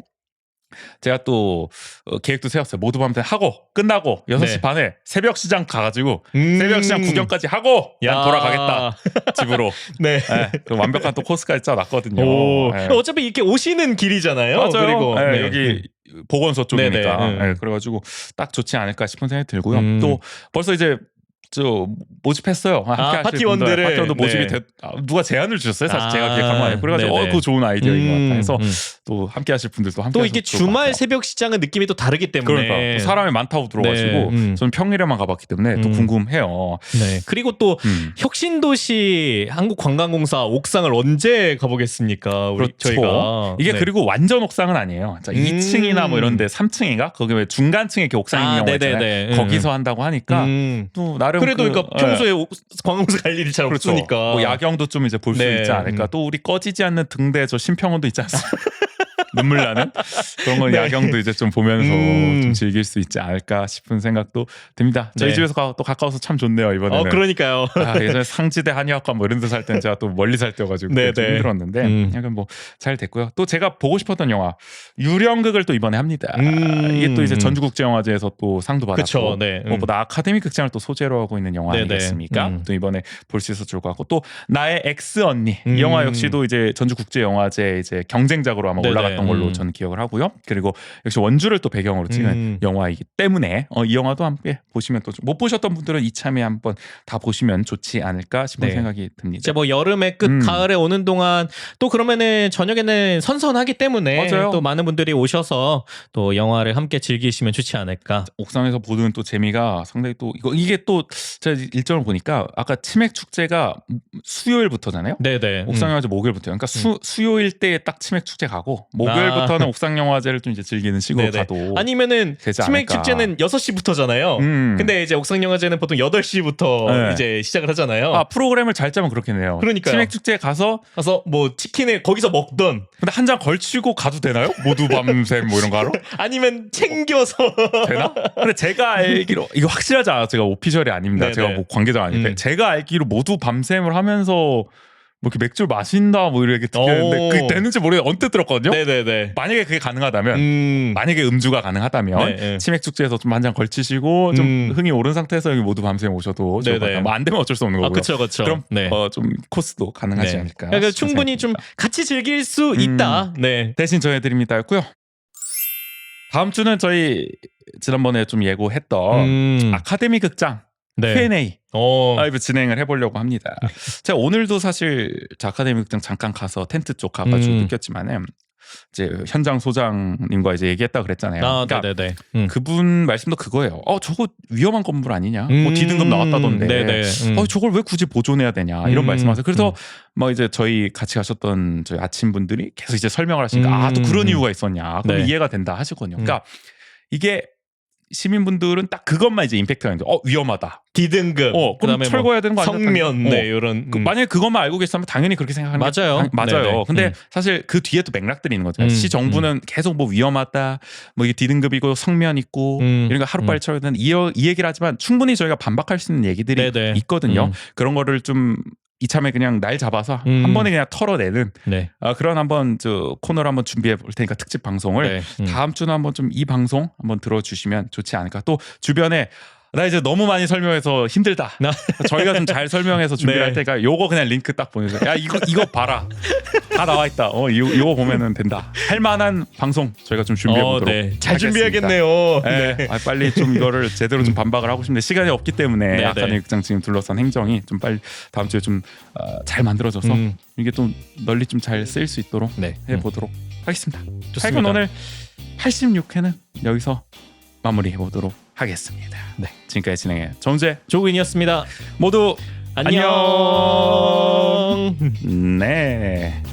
제가 또 계획도 세웠어요. 모두 밤샘 하고 끝나고 6시 네. 반에 새벽 시장 가가지고 새벽 시장 구경까지 하고 난 돌아가겠다 집으로. 네. 그 완벽한 또 코스까지 짜놨거든요. 네. 어차피 이렇게 오시는 길이잖아요. 맞아요. 그리고 네, 여기 보건소 쪽이니까. 네네. 네, 그래가지고 딱 좋지 않을까 싶은 생각이 들고요. 또 벌써 이제 모집했어요. 함께 파티원들을. 파티원도 모집이 네. 누가 제안을 주셨어요. 사실 제가 기획한 거 아니에요. 그래가지고 네네. 그거 좋은 아이디어인 것 같아요. 그래서 또 함께 하실 분들도 함께 또 이게 주말 새벽 시장은 느낌이 또 다르기 때문에 그러니까 또 사람이 많다고 들어가지고 저는 평일에만 가봤기 때문에 또 궁금해요. 네. 그리고 또 혁신도시 한국관광공사 옥상을 언제 가보겠습니까? 우리 그렇죠. 저희가 이게 그리고 완전 옥상은 아니에요. 2층이나 뭐 이런데 3층인가 거기 왜 중간층에 이렇게 옥상 있는 경우가 있잖아요. 거기서 한다고 하니까 또 나름 그래도 그러니까 평소에 관광공사 갈 일이 잘 그렇죠. 없으니까 뭐 야경도 좀 이제 볼 수 네. 있지 않을까. 또 우리 꺼지지 않는 등대 저 신평원도 있지 않습니까? 눈물 나는 그런 건 네. 야경도 이제 좀 보면서 좀 즐길 수 있지 않을까 싶은 생각도 듭니다. 저희 네. 집에서 또 가까워서 참 좋네요 이번에는. 그러니까요. 예전에 상지대 한의학과 뭐 이런 데 살 때는 제가 또 멀리 살 때여가지고 네, 좀 네. 힘들었는데 약간 뭐 잘 됐고요. 또 제가 보고 싶었던 영화 유령극을 또 이번에 합니다. 이게 또 이제 전주국제영화제에서 또 상도 받았고 그쵸, 네. 무엇보다 아카데미 극장을 또 소재로 하고 있는 영화 네네. 아니겠습니까? 또 이번에 볼 수 있어서 좋을 것 같고 또 나의 엑스 언니 이 영화 역시도 이제 전주국제영화제 이제 경쟁작으로 아마 네네. 올라갔던 걸로 저는 기억을 하고요. 그리고 역시 원주를 또 배경으로 찍은 영화이기 때문에 이 영화도 함께 보시면 또 못 보셨던 분들은 이참에 한번 다 보시면 좋지 않을까 싶은 네. 생각이 듭니다. 이제 뭐 여름의 끝, 가을에 오는 동안 또 그러면은 저녁에는 선선하기 때문에 맞아요. 또 많은 분들이 오셔서 또 영화를 함께 즐기시면 좋지 않을까. 옥상에서 보는 또 재미가 상당히 또 이게 또 제가 일정을 보니까 아까 치맥 축제가 수요일부터잖아요. 네네. 옥상영화제 목요일부터요. 그러니까 수요일 때 딱 치맥 축제 가고 목요일부터는 옥상영화제를 좀 이제 즐기는 식으로 네네. 가도 아니면은 되지 치맥 않을까. 축제는 6시부터잖아요. 근데 이제 옥상영화제는 보통 8시부터 네. 이제 시작을 하잖아요. 프로그램을 잘 짜면 그렇겠네요. 그러니까요. 치맥 축제에 가서 뭐 치킨을 거기서 먹던 근데 한 장 걸치고 가도 되나요? 모두 밤샘 뭐 이런 거 하러? 아니면 챙겨서 되나? 근데 제가 알기로 이거 확실하지 않아요. 제가 오피셜이 아닙니다. 네네. 제가 뭐 관계자 아닌데 제가 알기로 모두 밤샘을 하면서 뭐 이렇게 맥주를 마신다 뭐 이렇게 듣겠는데 그게 되는지 모르겠는데 언뜻 들었거든요. 네네네. 만약에 그게 가능하다면 만약에 음주가 가능하다면 네. 치맥 축제에서 좀 한 잔 걸치시고 좀 흥이 오른 상태에서 여기 모두 밤샘 오셔도 좋을 것 네네. 같아요. 뭐 안 되면 어쩔 수 없는 거고요. 그쵸. 그럼 네. 좀 코스도 가능하지 네. 않을까. 그러니까 싶은 충분히 좀 생각입니다. 같이 즐길 수 있다. 네. 대신 전해드립니다였고요. 다음 주는 저희 지난번에 좀 예고했던 아카데미 극장 네. Q&A 라이브 진행을 해보려고 합니다. 제가 오늘도 사실 아카데미 극장 잠깐 가서 텐트 쪽 가가지고 느꼈지만은 이제 현장 소장님과 이제 얘기했다 그랬잖아요. 아, 그러니까 네네네. 그분 말씀도 그거예요. 저거 위험한 건물 아니냐? 뭐 D등급 나왔다던데. 네네. 저걸 왜 굳이 보존해야 되냐? 이런 말씀하세요. 그래서 뭐 이제 저희 같이 가셨던 저희 아침 분들이 계속 이제 설명을 하시니까 또 그런 이유가 있었냐? 그럼 네. 이해가 된다 하시거든요. 그러니까 이게 시민분들은 딱 그것만 이제 임팩트가 있는데 위험하다. D등급. 그럼 그다음에 철거해야 되는 거 아니야? 성면 네 이런. 만약에 그것만 알고 계시다면 당연히 그렇게 생각하는 맞아요. 게 맞아요. 네네. 근데 사실 그 뒤에 또 맥락들이 있는 거죠. 시 정부는 계속 뭐 위험하다, 뭐 이게 D등급이고 성면 있고 이런 거 하루빨리 철거해야 되는 이 얘기를 하지만 충분히 저희가 반박할 수 있는 얘기들이 네네. 있거든요. 그런 거를 좀 이참에 그냥 날 잡아서 한 번에 그냥 털어내는 네. 그런 한번 저 코너를 한번 준비해 볼 테니까 특집 방송을 다음 주는 한번 좀 이 방송 한번 들어주시면 좋지 않을까. 또 주변에 나 이제 너무 많이 설명해서 힘들다. 저희가 좀 잘 설명해서 준비할 테니까 요거 그냥 링크 딱 보내세요. 야 이거 봐라. 다 나와 있다. 이거 보면은 된다. 할 만한 방송 저희가 좀 준비해 보도록 네. 잘 하겠습니다. 준비하겠네요. 네. 빨리 좀 이거를 제대로 좀 반박을 하고 싶은데 시간이 없기 때문에 네, 아카데미 극장 지금 둘러싼 행정이 좀 빨리 다음 주에 좀 잘 만들어져서 이게 또 널리 좀 잘 쓰일 수 있도록 해보도록 하겠습니다. 좋습니다. 오늘 86회는 여기서 마무리해 보도록 하겠습니다. 네. 지금까지 진행해 정재 조근이었습니다. 모두 안녕. 네.